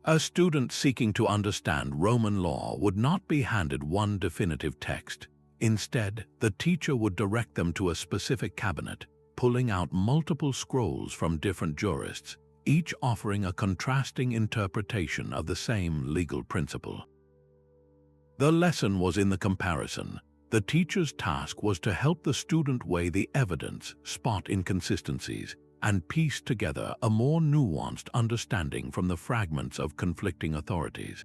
A student seeking to understand Roman law would not be handed one definitive text. Instead, the teacher would direct them to a specific cabinet, pulling out multiple scrolls from different jurists, each offering a contrasting interpretation of the same legal principle. The lesson was in the comparison. The teacher's task was to help the student weigh the evidence, spot inconsistencies, and piece together a more nuanced understanding from the fragments of conflicting authorities.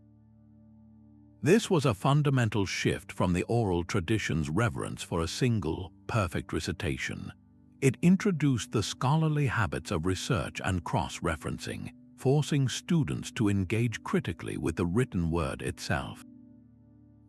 This was a fundamental shift from the oral tradition's reverence for a single, perfect recitation. It introduced the scholarly habits of research and cross-referencing, forcing students to engage critically with the written word itself.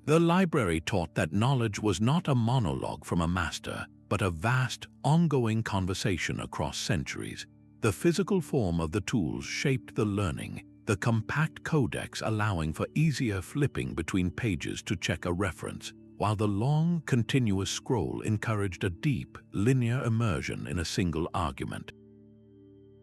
The library taught that knowledge was not a monologue from a master, but a vast, ongoing conversation across centuries. The physical form of the tools shaped the learning, the compact codex allowing for easier flipping between pages to check a reference, while the long, continuous scroll encouraged a deep, linear immersion in a single argument.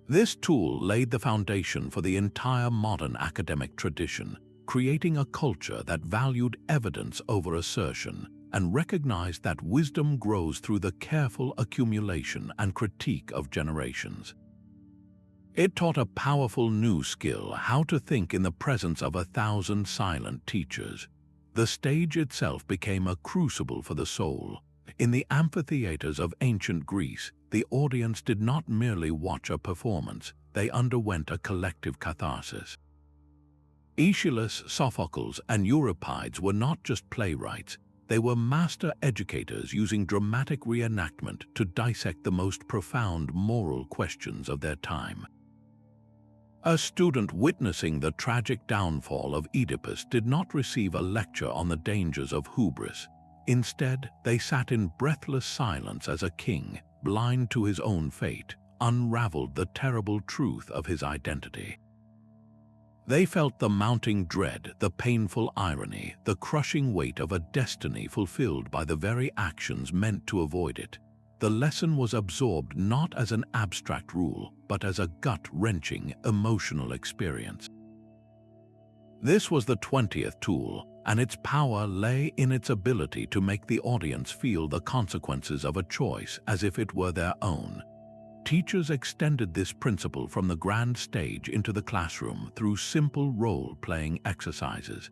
This tool laid the foundation for the entire modern academic tradition, creating a culture that valued evidence over assertion and recognized that wisdom grows through the careful accumulation and critique of generations. It taught a powerful new skill, how to think in the presence of 1,000 silent teachers. The stage itself became a crucible for the soul. In the amphitheaters of ancient Greece, the audience did not merely watch a performance, they underwent a collective catharsis. Aeschylus, Sophocles, and Euripides were not just playwrights, They were master educators using dramatic reenactment to dissect the most profound moral questions of their time. A student witnessing the tragic downfall of Oedipus did not receive a lecture on the dangers of hubris. Instead, they sat in breathless silence as a king, blind to his own fate, unraveled the terrible truth of his identity. They felt the mounting dread, the painful irony, the crushing weight of a destiny fulfilled by the very actions meant to avoid it. The lesson was absorbed not as an abstract rule, but as a gut-wrenching, emotional experience. This was the 20th tool, and its power lay in its ability to make the audience feel the consequences of a choice as if it were their own. Teachers extended this principle from the grand stage into the classroom through simple role-playing exercises.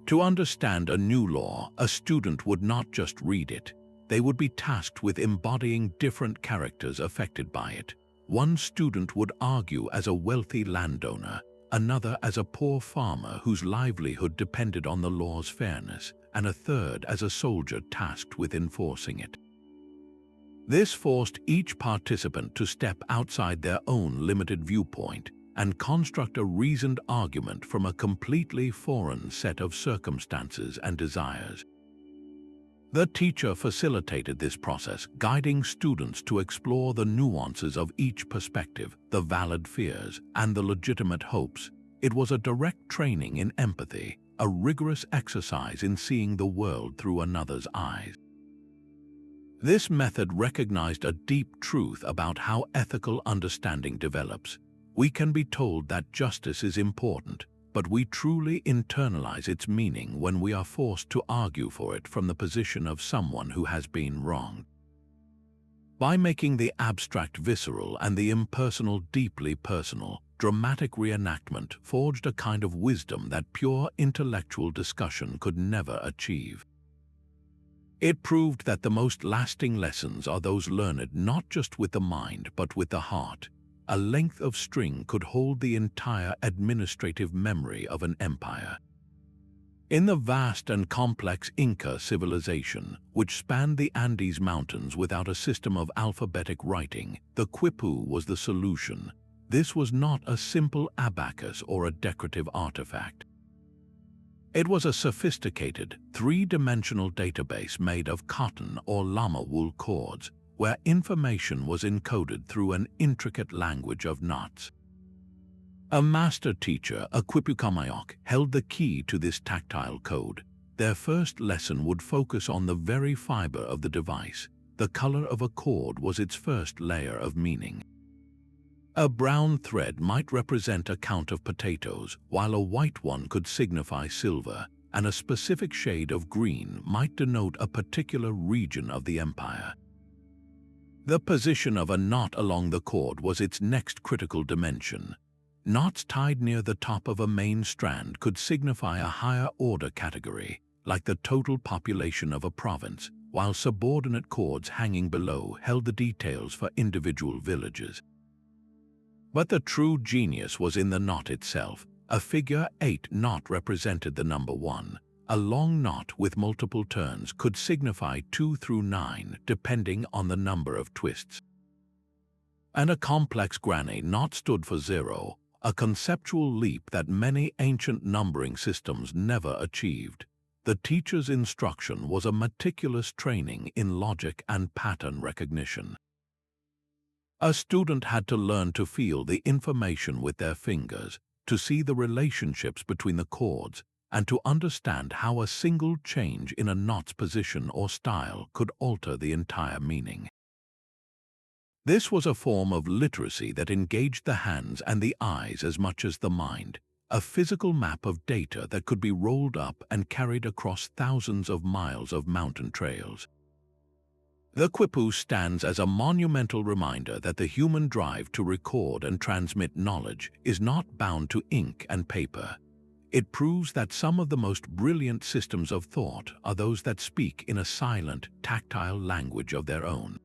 To understand a new law, a student would not just read it. They would be tasked with embodying different characters affected by it. One student would argue as a wealthy landowner, another as a poor farmer whose livelihood depended on the law's fairness, and a third as a soldier tasked with enforcing it. This forced each participant to step outside their own limited viewpoint and construct a reasoned argument from a completely foreign set of circumstances and desires. The teacher facilitated this process, guiding students to explore the nuances of each perspective, the valid fears, and the legitimate hopes. It was a direct training in empathy, a rigorous exercise in seeing the world through another's eyes. This method recognized a deep truth about how ethical understanding develops. We can be told that justice is important, but we truly internalize its meaning when we are forced to argue for it from the position of someone who has been wronged. By making the abstract visceral and the impersonal deeply personal, dramatic reenactment forged a kind of wisdom that pure intellectual discussion could never achieve. It proved that the most lasting lessons are those learned not just with the mind but with the heart. A length of string could hold the entire administrative memory of an empire. In the vast and complex Inca civilization, which spanned the Andes Mountains without a system of alphabetic writing, the Quipu was the solution. This was not a simple abacus or a decorative artifact. It was a sophisticated, three-dimensional database made of cotton or llama wool cords, where information was encoded through an intricate language of knots. A master teacher, a Quipu Kamayok, held the key to this tactile code. Their first lesson would focus on the very fiber of the device. The color of a cord was its first layer of meaning. A brown thread might represent a count of potatoes, while a white one could signify silver, and a specific shade of green might denote a particular region of the empire. The position of a knot along the cord was its next critical dimension. Knots tied near the top of a main strand could signify a higher order category, like the total population of a province, while subordinate cords hanging below held the details for individual villages. But the true genius was in the knot itself. A figure 8 knot represented the number 1. A long knot with multiple turns could signify 2 through 9, depending on the number of twists. And a complex granny knot stood for 0, a conceptual leap that many ancient numbering systems never achieved. The teacher's instruction was a meticulous training in logic and pattern recognition. A student had to learn to feel the information with their fingers, to see the relationships between the chords, and to understand how a single change in a knot's position or style could alter the entire meaning. This was a form of literacy that engaged the hands and the eyes as much as the mind, a physical map of data that could be rolled up and carried across thousands of miles of mountain trails. The Quipu stands as a monumental reminder that the human drive to record and transmit knowledge is not bound to ink and paper. It proves that some of the most brilliant systems of thought are those that speak in a silent, tactile language of their own.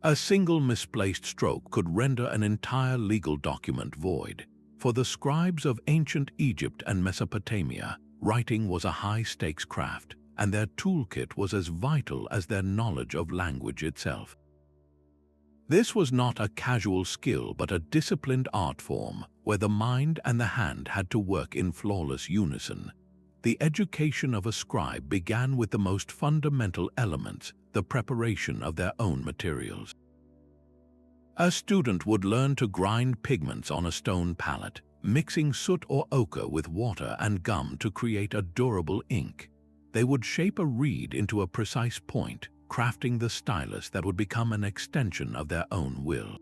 A single misplaced stroke could render an entire legal document void. For the scribes of ancient Egypt and Mesopotamia, writing was a high-stakes craft, and their toolkit was as vital as their knowledge of language itself. This was not a casual skill but a disciplined art form where the mind and the hand had to work in flawless unison. The education of a scribe began with the most fundamental elements, the preparation of their own materials. A student would learn to grind pigments on a stone palette, mixing soot or ochre with water and gum to create a durable ink. They would shape a reed into a precise point, crafting the stylus that would become an extension of their own will.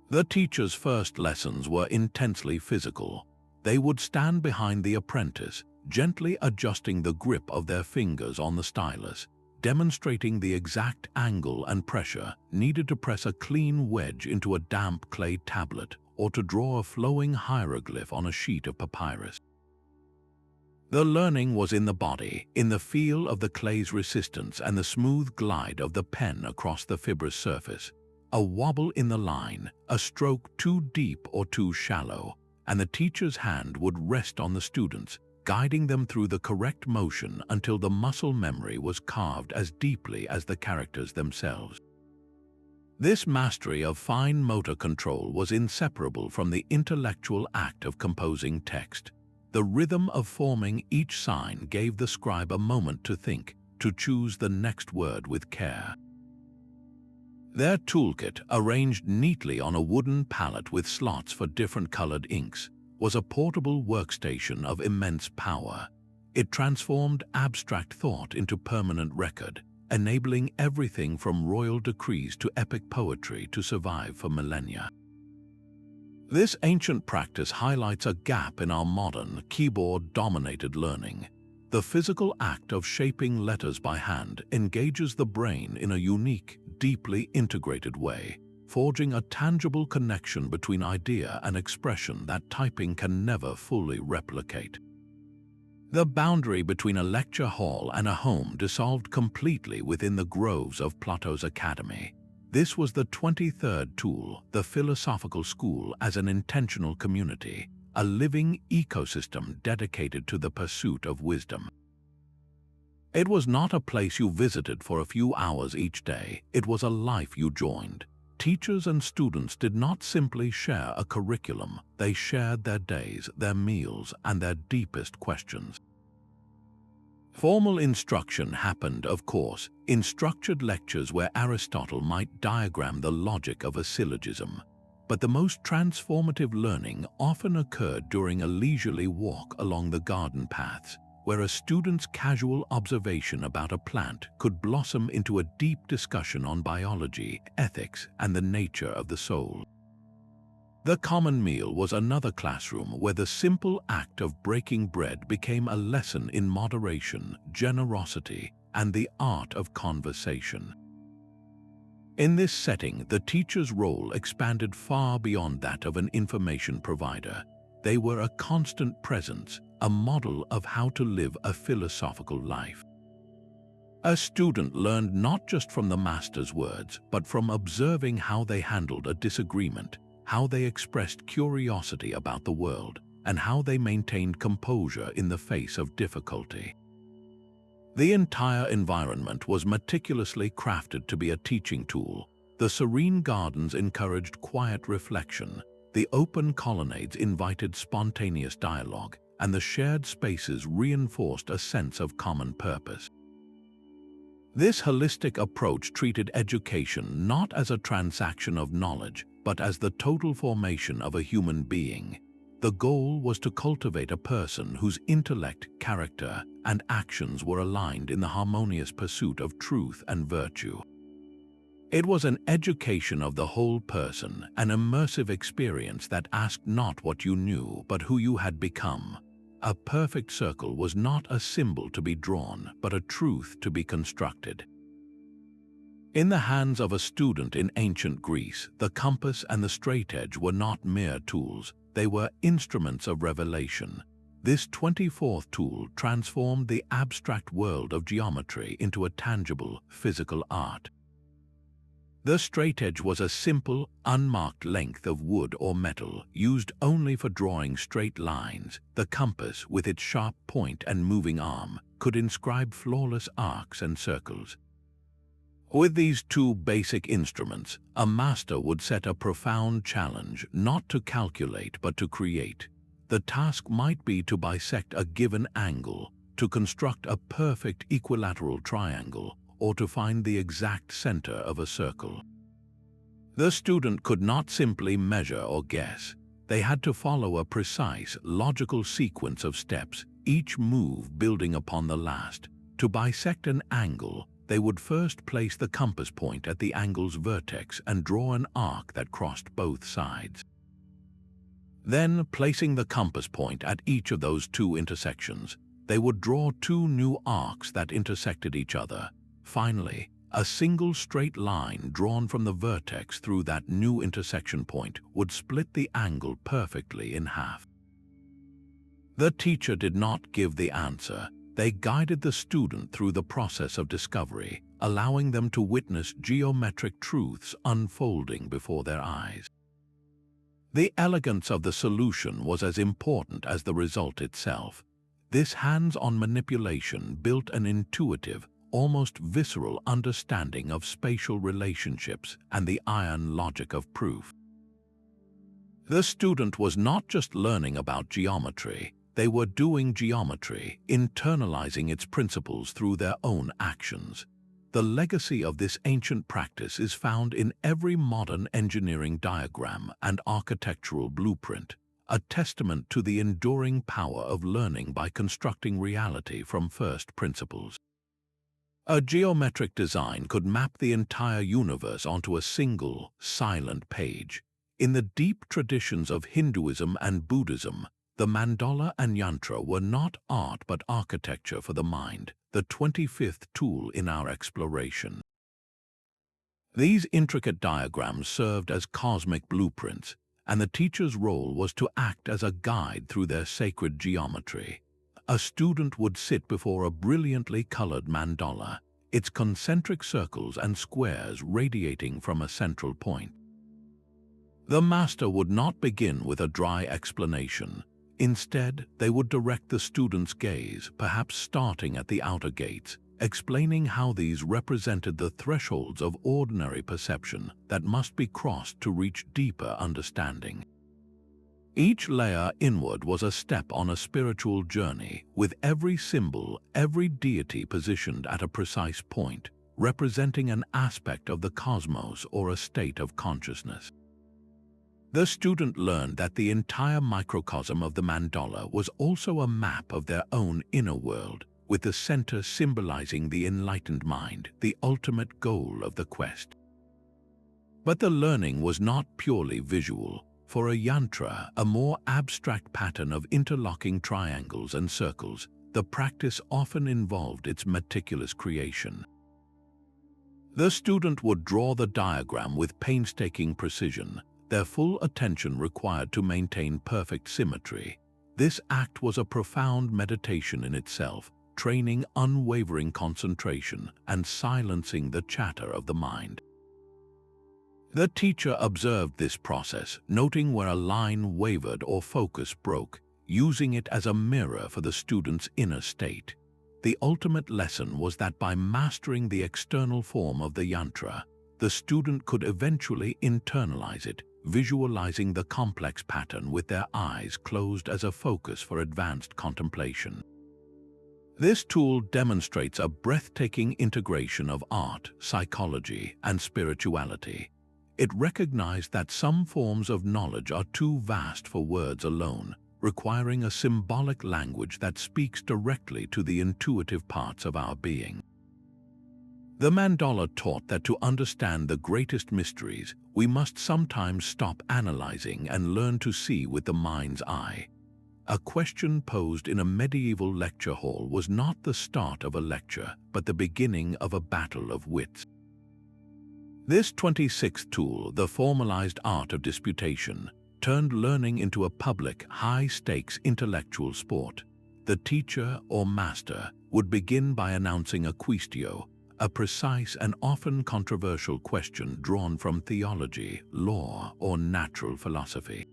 The teacher's first lessons were intensely physical. They would stand behind the apprentice, gently adjusting the grip of their fingers on the stylus, demonstrating the exact angle and pressure needed to press a clean wedge into a damp clay tablet or to draw a flowing hieroglyph on a sheet of papyrus. The learning was in the body, in the feel of the clay's resistance and the smooth glide of the pen across the fibrous surface. A wobble in the line, a stroke too deep or too shallow, and the teacher's hand would rest on the students, guiding them through the correct motion until the muscle memory was carved as deeply as the characters themselves. This mastery of fine motor control was inseparable from the intellectual act of composing text. The rhythm of forming each sign gave the scribe a moment to think, to choose the next word with care. Their toolkit, arranged neatly on a wooden pallet with slots for different colored inks, was a portable workstation of immense power. It transformed abstract thought into permanent record, enabling everything from royal decrees to epic poetry to survive for millennia. This ancient practice highlights a gap in our modern, keyboard-dominated learning. The physical act of shaping letters by hand engages the brain in a unique, deeply integrated way, forging a tangible connection between idea and expression that typing can never fully replicate. The boundary between a lecture hall and a home dissolved completely within the groves of Plato's academy. This was the 23rd tool, the philosophical school as an intentional community, a living ecosystem dedicated to the pursuit of wisdom. It was not a place you visited for a few hours each day, it was a life you joined. Teachers and students did not simply share a curriculum, they shared their days, their meals, and their deepest questions. Formal instruction happened, of course, in structured lectures where Aristotle might diagram the logic of a syllogism. But the most transformative learning often occurred during a leisurely walk along the garden paths, where a student's casual observation about a plant could blossom into a deep discussion on biology, ethics, and the nature of the soul. The common meal was another classroom where the simple act of breaking bread became a lesson in moderation, generosity, and the art of conversation. In this setting, the teacher's role expanded far beyond that of an information provider. They were a constant presence, a model of how to live a philosophical life. A student learned not just from the master's words, but from observing how they handled a disagreement, how they expressed curiosity about the world, and how they maintained composure in the face of difficulty. The entire environment was meticulously crafted to be a teaching tool. The serene gardens encouraged quiet reflection, the open colonnades invited spontaneous dialogue, and the shared spaces reinforced a sense of common purpose. This holistic approach treated education not as a transaction of knowledge, but as the total formation of a human being. The goal was to cultivate a person whose intellect, character, and actions were aligned in the harmonious pursuit of truth and virtue. It was an education of the whole person, an immersive experience that asked not what you knew, but who you had become. A perfect circle was not a symbol to be drawn, but a truth to be constructed. In the hands of a student in ancient Greece, the compass and the straightedge were not mere tools, they were instruments of revelation. This 24th tool transformed the abstract world of geometry into a tangible, physical art. The straightedge was a simple, unmarked length of wood or metal, used only for drawing straight lines. The compass, with its sharp point and moving arm, could inscribe flawless arcs and circles. With these two basic instruments, a master would set a profound challenge not to calculate but to create. The task might be to bisect a given angle, to construct a perfect equilateral triangle, or to find the exact center of a circle. The student could not simply measure or guess. They had to follow a precise, logical sequence of steps, each move building upon the last. To bisect an angle, they would first place the compass point at the angle's vertex and draw an arc that crossed both sides. Then, placing the compass point at each of those two intersections, they would draw two new arcs that intersected each other. Finally, a single straight line drawn from the vertex through that new intersection point would split the angle perfectly in half. The teacher did not give the answer. They guided the student through the process of discovery, allowing them to witness geometric truths unfolding before their eyes. The elegance of the solution was as important as the result itself. This hands-on manipulation built an intuitive, almost visceral understanding of spatial relationships and the iron logic of proof. The student was not just learning about geometry, they were doing geometry, internalizing its principles through their own actions. The legacy of this ancient practice is found in every modern engineering diagram and architectural blueprint, a testament to the enduring power of learning by constructing reality from first principles. A geometric design could map the entire universe onto a single, silent page. In the deep traditions of Hinduism and Buddhism, the mandala and yantra were not art but architecture for the mind, the 25th tool in our exploration. These intricate diagrams served as cosmic blueprints, and the teacher's role was to act as a guide through their sacred geometry. A student would sit before a brilliantly colored mandala, its concentric circles and squares radiating from a central point. The master would not begin with a dry explanation. Instead, they would direct the student's gaze, perhaps starting at the outer gates, explaining how these represented the thresholds of ordinary perception that must be crossed to reach deeper understanding. Each layer inward was a step on a spiritual journey, with every symbol, every deity positioned at a precise point, representing an aspect of the cosmos or a state of consciousness. The student learned that the entire microcosm of the mandala was also a map of their own inner world, with the center symbolizing the enlightened mind, the ultimate goal of the quest. But the learning was not purely visual. For a yantra, a more abstract pattern of interlocking triangles and circles, the practice often involved its meticulous creation. The student would draw the diagram with painstaking precision, their full attention required to maintain perfect symmetry. This act was a profound meditation in itself, training unwavering concentration and silencing the chatter of the mind. The teacher observed this process, noting where a line wavered or focus broke, using it as a mirror for the student's inner state. The ultimate lesson was that by mastering the external form of the yantra, the student could eventually internalize it, visualizing the complex pattern with their eyes closed as a focus for advanced contemplation. This tool demonstrates a breathtaking integration of art, psychology, and spirituality. It recognized that some forms of knowledge are too vast for words alone, requiring a symbolic language that speaks directly to the intuitive parts of our being. The mandala taught that to understand the greatest mysteries, we must sometimes stop analyzing and learn to see with the mind's eye. A question posed in a medieval lecture hall was not the start of a lecture, but the beginning of a battle of wits. This 26th tool, the formalized art of disputation, turned learning into a public, high-stakes intellectual sport. The teacher or master would begin by announcing a quaestio, a precise and often controversial question drawn from theology, law, or natural philosophy.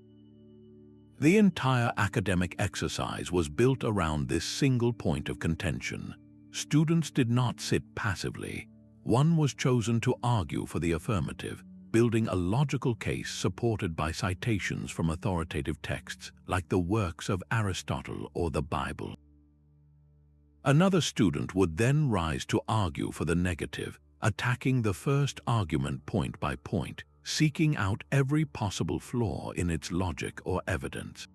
The entire academic exercise was built around this single point of contention. Students did not sit passively. One was chosen to argue for the affirmative, building a logical case supported by citations from authoritative texts like the works of Aristotle or the Bible. Another student would then rise to argue for the negative, attacking the first argument point by point, seeking out every possible flaw in its logic or evidence.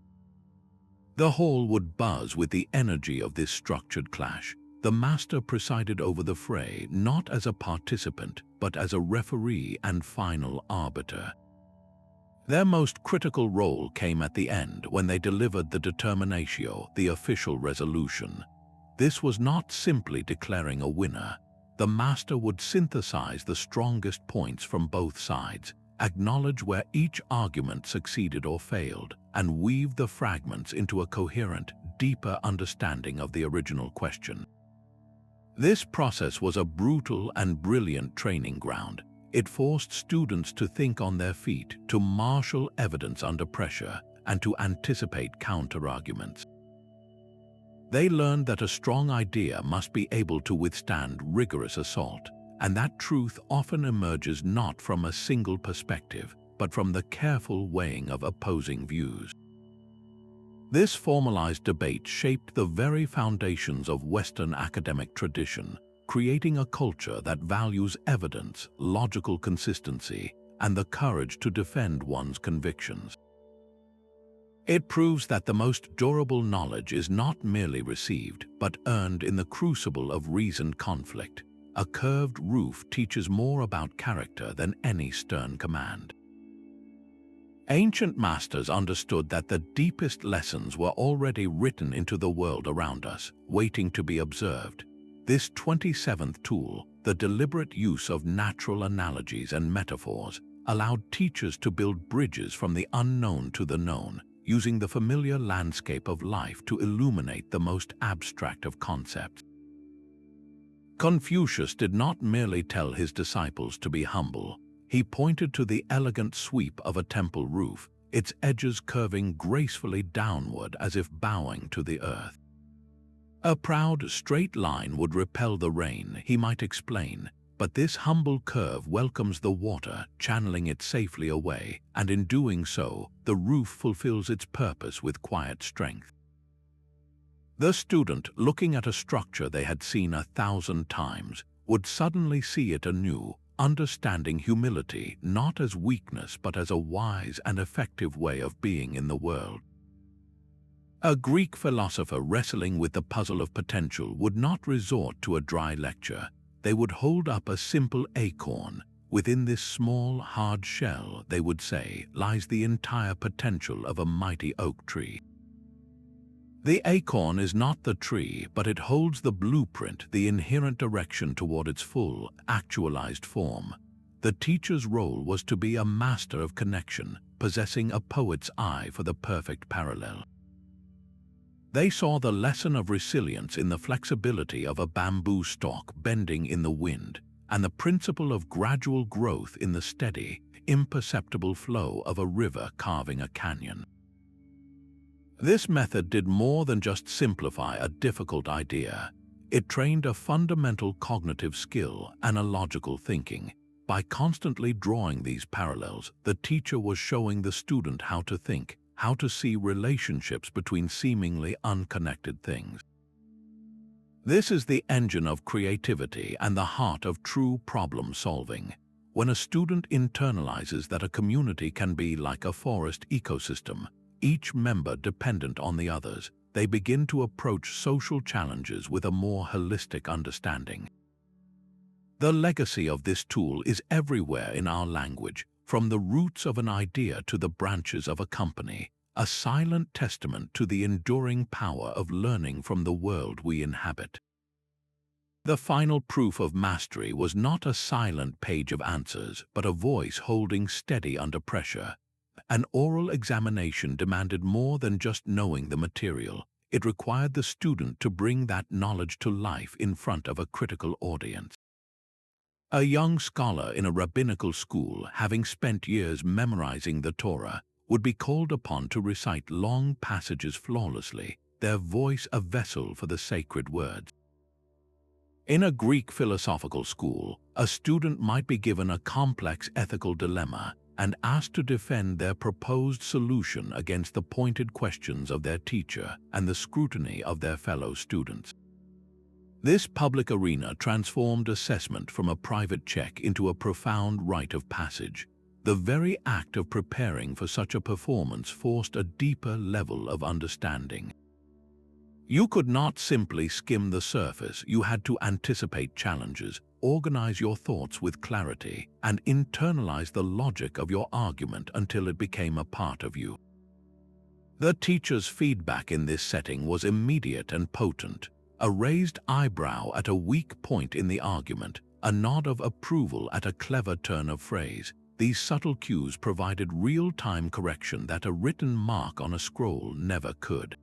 The hall would buzz with the energy of this structured clash. The master presided over the fray not as a participant, but as a referee and final arbiter. Their most critical role came at the end when they delivered the determinatio, the official resolution. This was not simply declaring a winner. The master would synthesize the strongest points from both sides, acknowledge where each argument succeeded or failed, and weave the fragments into a coherent, deeper understanding of the original question. This process was a brutal and brilliant training ground. It forced students to think on their feet, to marshal evidence under pressure, and to anticipate counterarguments. They learned that a strong idea must be able to withstand rigorous assault, and that truth often emerges not from a single perspective, but from the careful weighing of opposing views. This formalized debate shaped the very foundations of Western academic tradition, creating a culture that values evidence, logical consistency, and the courage to defend one's convictions. It proves that the most durable knowledge is not merely received, but earned in the crucible of reasoned conflict. A curved roof teaches more about character than any stern command. Ancient masters understood that the deepest lessons were already written into the world around us, waiting to be observed. This 27th tool, the deliberate use of natural analogies and metaphors, allowed teachers to build bridges from the unknown to the known, using the familiar landscape of life to illuminate the most abstract of concepts. Confucius did not merely tell his disciples to be humble. He pointed to the elegant sweep of a temple roof, its edges curving gracefully downward as if bowing to the earth. A proud, straight line would repel the rain, he might explain, but this humble curve welcomes the water, channeling it safely away, and in doing so, the roof fulfills its purpose with quiet strength. The student, looking at a structure they had seen 1,000 times, would suddenly see it anew, understanding humility not as weakness but as a wise and effective way of being in the world. A Greek philosopher wrestling with the puzzle of potential would not resort to a dry lecture. They would hold up a simple acorn. Within this small, hard shell, they would say, lies the entire potential of a mighty oak tree. The acorn is not the tree, but it holds the blueprint, the inherent direction toward its full, actualized form. The teacher's role was to be a master of connection, possessing a poet's eye for the perfect parallel. They saw the lesson of resilience in the flexibility of a bamboo stalk bending in the wind, and the principle of gradual growth in the steady, imperceptible flow of a river carving a canyon. This method did more than just simplify a difficult idea. It trained a fundamental cognitive skill, analogical thinking. By constantly drawing these parallels, the teacher was showing the student how to think, how to see relationships between seemingly unconnected things. This is the engine of creativity and the heart of true problem solving. When a student internalizes that a community can be like a forest ecosystem, each member dependent on the others, they begin to approach social challenges with a more holistic understanding. The legacy of this tool is everywhere in our language, from the roots of an idea to the branches of a company, a silent testament to the enduring power of learning from the world we inhabit. The final proof of mastery was not a silent page of answers, but a voice holding steady under pressure. An oral examination demanded more than just knowing the material. It required the student to bring that knowledge to life in front of a critical audience. A young scholar in a rabbinical school, having spent years memorizing the Torah, would be called upon to recite long passages flawlessly, their voice a vessel for the sacred words. In a Greek philosophical school, a student might be given a complex ethical dilemma and asked to defend their proposed solution against the pointed questions of their teacher and the scrutiny of their fellow students. This public arena transformed assessment from a private check into a profound rite of passage. The very act of preparing for such a performance forced a deeper level of understanding. You could not simply skim the surface, you had to anticipate challenges, organize your thoughts with clarity, and internalize the logic of your argument until it became a part of you. The teacher's feedback in this setting was immediate and potent. A raised eyebrow at a weak point in the argument, a nod of approval at a clever turn of phrase. These subtle cues provided real-time correction that a written mark on a scroll never could.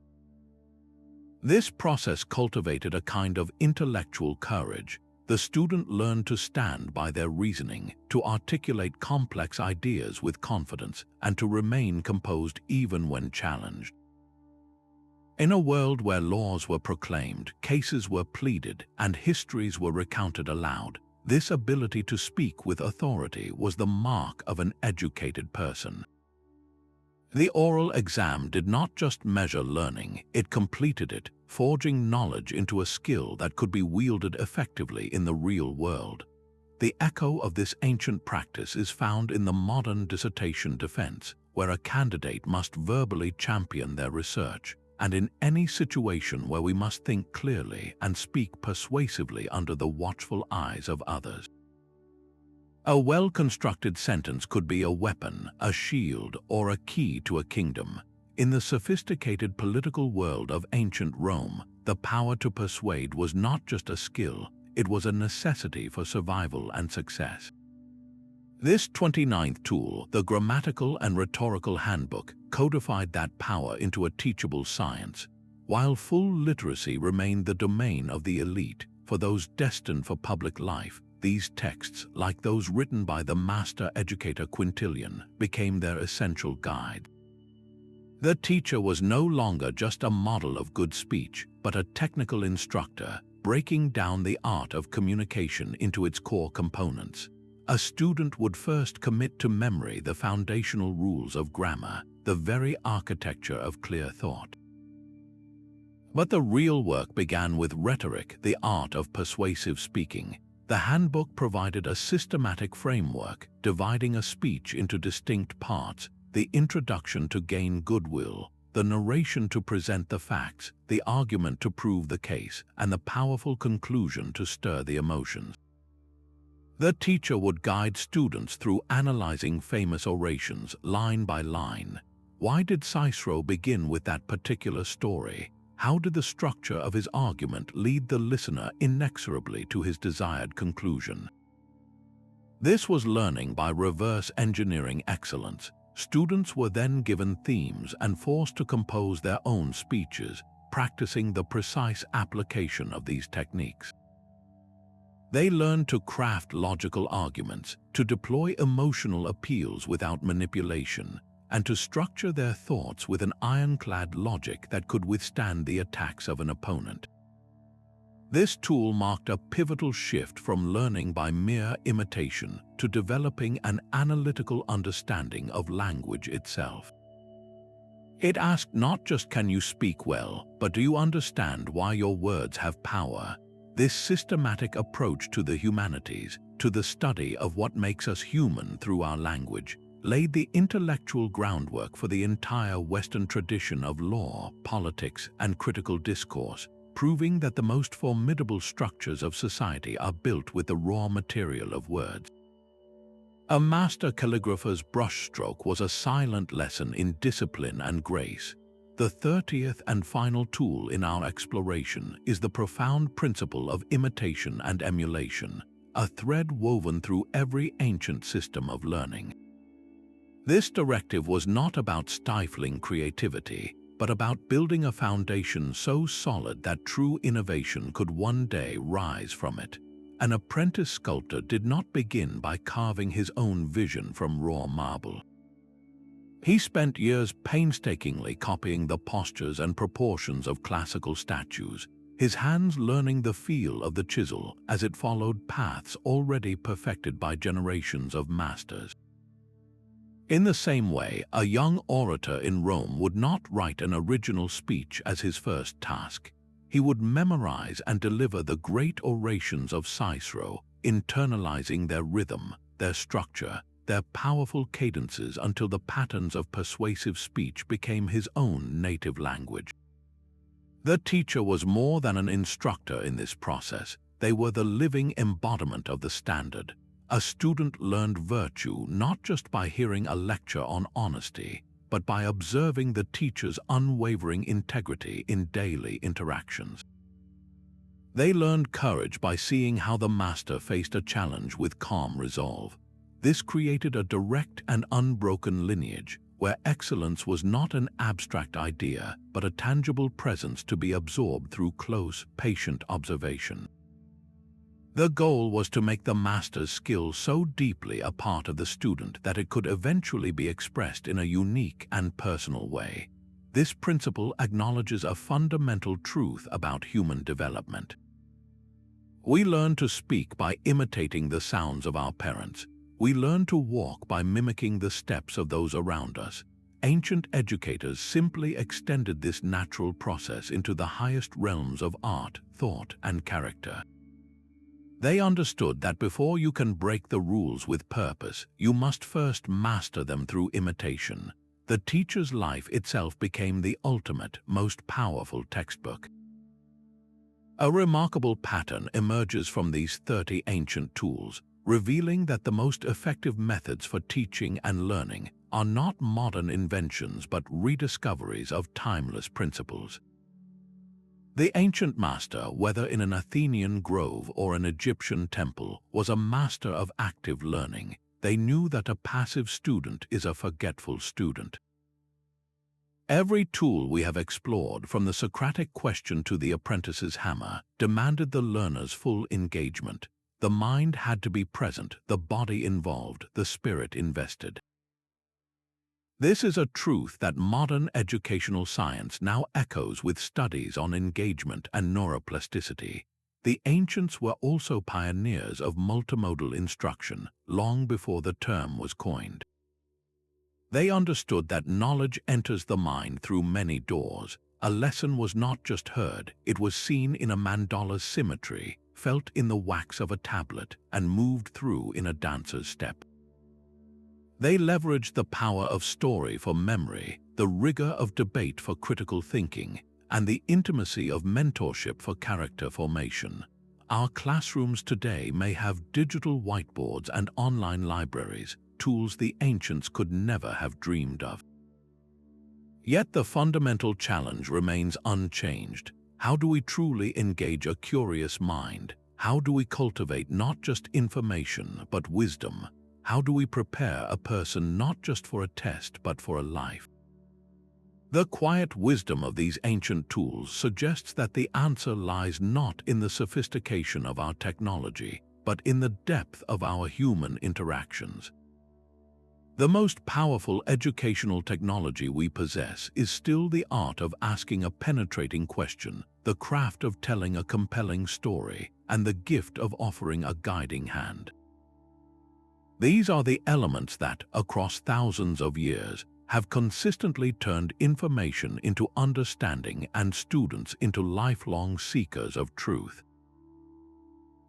This process cultivated a kind of intellectual courage. The student learned to stand by their reasoning, to articulate complex ideas with confidence, and to remain composed even when challenged. In a world where laws were proclaimed, cases were pleaded, and histories were recounted aloud, this ability to speak with authority was the mark of an educated person. The oral exam did not just measure learning, it completed it, forging knowledge into a skill that could be wielded effectively in the real world. The echo of this ancient practice is found in the modern dissertation defense, where a candidate must verbally champion their research, and in any situation where we must think clearly and speak persuasively under the watchful eyes of others. A well-constructed sentence could be a weapon, a shield, or a key to a kingdom. In the sophisticated political world of ancient Rome, the power to persuade was not just a skill, it was a necessity for survival and success. This 29th tool, the Grammatical and Rhetorical Handbook, codified that power into a teachable science. While full literacy remained the domain of the elite, for those destined for public life, these texts, like those written by the master educator Quintilian, became their essential guide. The teacher was no longer just a model of good speech, but a technical instructor, breaking down the art of communication into its core components. A student would first commit to memory the foundational rules of grammar, the very architecture of clear thought. But the real work began with rhetoric, the art of persuasive speaking. The handbook provided a systematic framework, dividing a speech into distinct parts: the introduction to gain goodwill, the narration to present the facts, the argument to prove the case, and the powerful conclusion to stir the emotions. The teacher would guide students through analyzing famous orations line by line. Why did Cicero begin with that particular story? How did the structure of his argument lead the listener inexorably to his desired conclusion? This was learning by reverse engineering excellence. Students were then given themes and forced to compose their own speeches, practicing the precise application of these techniques. They learned to craft logical arguments, to deploy emotional appeals without manipulation, and to structure their thoughts with an ironclad logic that could withstand the attacks of an opponent. This tool marked a pivotal shift from learning by mere imitation to developing an analytical understanding of language itself. It asked not just can you speak well, but do you understand why your words have power? This systematic approach to the humanities, to the study of what makes us human through our language, laid the intellectual groundwork for the entire Western tradition of law, politics, and critical discourse, proving that the most formidable structures of society are built with the raw material of words. A master calligrapher's brushstroke was a silent lesson in discipline and grace. The 30th and final tool in our exploration is the profound principle of imitation and emulation, a thread woven through every ancient system of learning. This directive was not about stifling creativity, but about building a foundation so solid that true innovation could one day rise from it. An apprentice sculptor did not begin by carving his own vision from raw marble. He spent years painstakingly copying the postures and proportions of classical statues, his hands learning the feel of the chisel as it followed paths already perfected by generations of masters. In the same way, a young orator in Rome would not write an original speech as his first task. He would memorize and deliver the great orations of Cicero, internalizing their rhythm, their structure, their powerful cadences until the patterns of persuasive speech became his own native language. The teacher was more than an instructor in this process. They were the living embodiment of the standard. A student learned virtue not just by hearing a lecture on honesty, but by observing the teacher's unwavering integrity in daily interactions. They learned courage by seeing how the master faced a challenge with calm resolve. This created a direct and unbroken lineage, where excellence was not an abstract idea, but a tangible presence to be absorbed through close, patient observation. The goal was to make the master's skill so deeply a part of the student that it could eventually be expressed in a unique and personal way. This principle acknowledges a fundamental truth about human development. We learn to speak by imitating the sounds of our parents. We learn to walk by mimicking the steps of those around us. Ancient educators simply extended this natural process into the highest realms of art, thought, and character. They understood that before you can break the rules with purpose, you must first master them through imitation. The teacher's life itself became the ultimate, most powerful textbook. A remarkable pattern emerges from these 30 ancient tools, revealing that the most effective methods for teaching and learning are not modern inventions but rediscoveries of timeless principles. The ancient master, whether in an Athenian grove or an Egyptian temple, was a master of active learning. They knew that a passive student is a forgetful student. Every tool we have explored, from the Socratic question to the apprentice's hammer, demanded the learner's full engagement. The mind had to be present, the body involved, the spirit invested. This is a truth that modern educational science now echoes with studies on engagement and neuroplasticity. The ancients were also pioneers of multimodal instruction long before the term was coined. They understood that knowledge enters the mind through many doors. A lesson was not just heard, it was seen in a mandala's symmetry, felt in the wax of a tablet, and moved through in a dancer's step. They leveraged the power of story for memory, the rigor of debate for critical thinking, and the intimacy of mentorship for character formation. Our classrooms today may have digital whiteboards and online libraries, tools the ancients could never have dreamed of. Yet the fundamental challenge remains unchanged. How do we truly engage a curious mind? How do we cultivate not just information but wisdom? How do we prepare a person not just for a test but for a life? The quiet wisdom of these ancient tools suggests that the answer lies not in the sophistication of our technology, but in the depth of our human interactions. The most powerful educational technology we possess is still the art of asking a penetrating question, the craft of telling a compelling story, and the gift of offering a guiding hand. These are the elements that, across thousands of years, have consistently turned information into understanding and students into lifelong seekers of truth.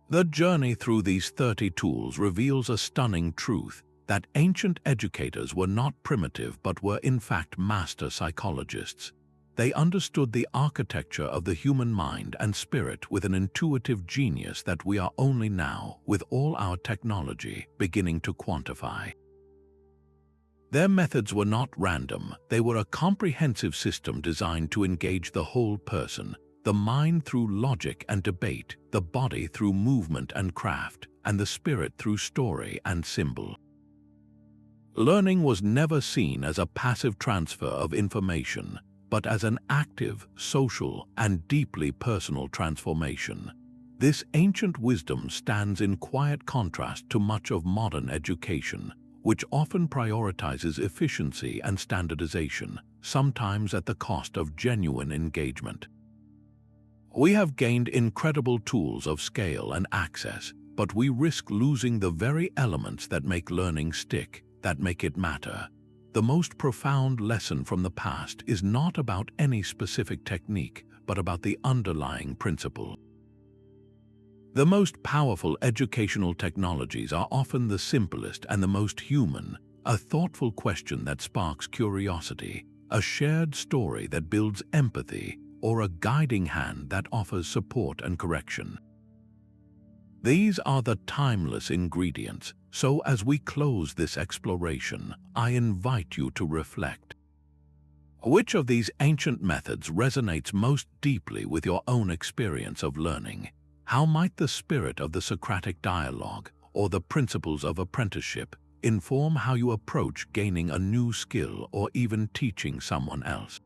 The journey through these 30 tools reveals a stunning truth, that ancient educators were not primitive but were in fact master psychologists. They understood the architecture of the human mind and spirit with an intuitive genius that we are only now, with all our technology, beginning to quantify. Their methods were not random. They were a comprehensive system designed to engage the whole person, the mind through logic and debate, the body through movement and craft, and the spirit through story and symbol. Learning was never seen as a passive transfer of information, but as an active, social, and deeply personal transformation. This ancient wisdom stands in quiet contrast to much of modern education, which often prioritizes efficiency and standardization, sometimes at the cost of genuine engagement. We have gained incredible tools of scale and access, but we risk losing the very elements that make learning stick, that make it matter. The most profound lesson from the past is not about any specific technique, but about the underlying principle. The most powerful educational technologies are often the simplest and the most human, a thoughtful question that sparks curiosity, a shared story that builds empathy, or a guiding hand that offers support and correction. These are the timeless ingredients, so as we close this exploration, I invite you to reflect. Which of these ancient methods resonates most deeply with your own experience of learning? How might the spirit of the Socratic dialogue or the principles of apprenticeship inform how you approach gaining a new skill or even teaching someone else?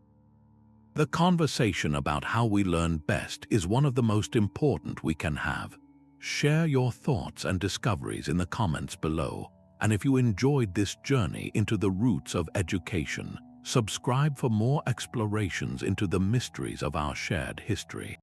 The conversation about how we learn best is one of the most important we can have. Share your thoughts and discoveries in the comments below, and if you enjoyed this journey into the roots of education, subscribe for more explorations into the mysteries of our shared history.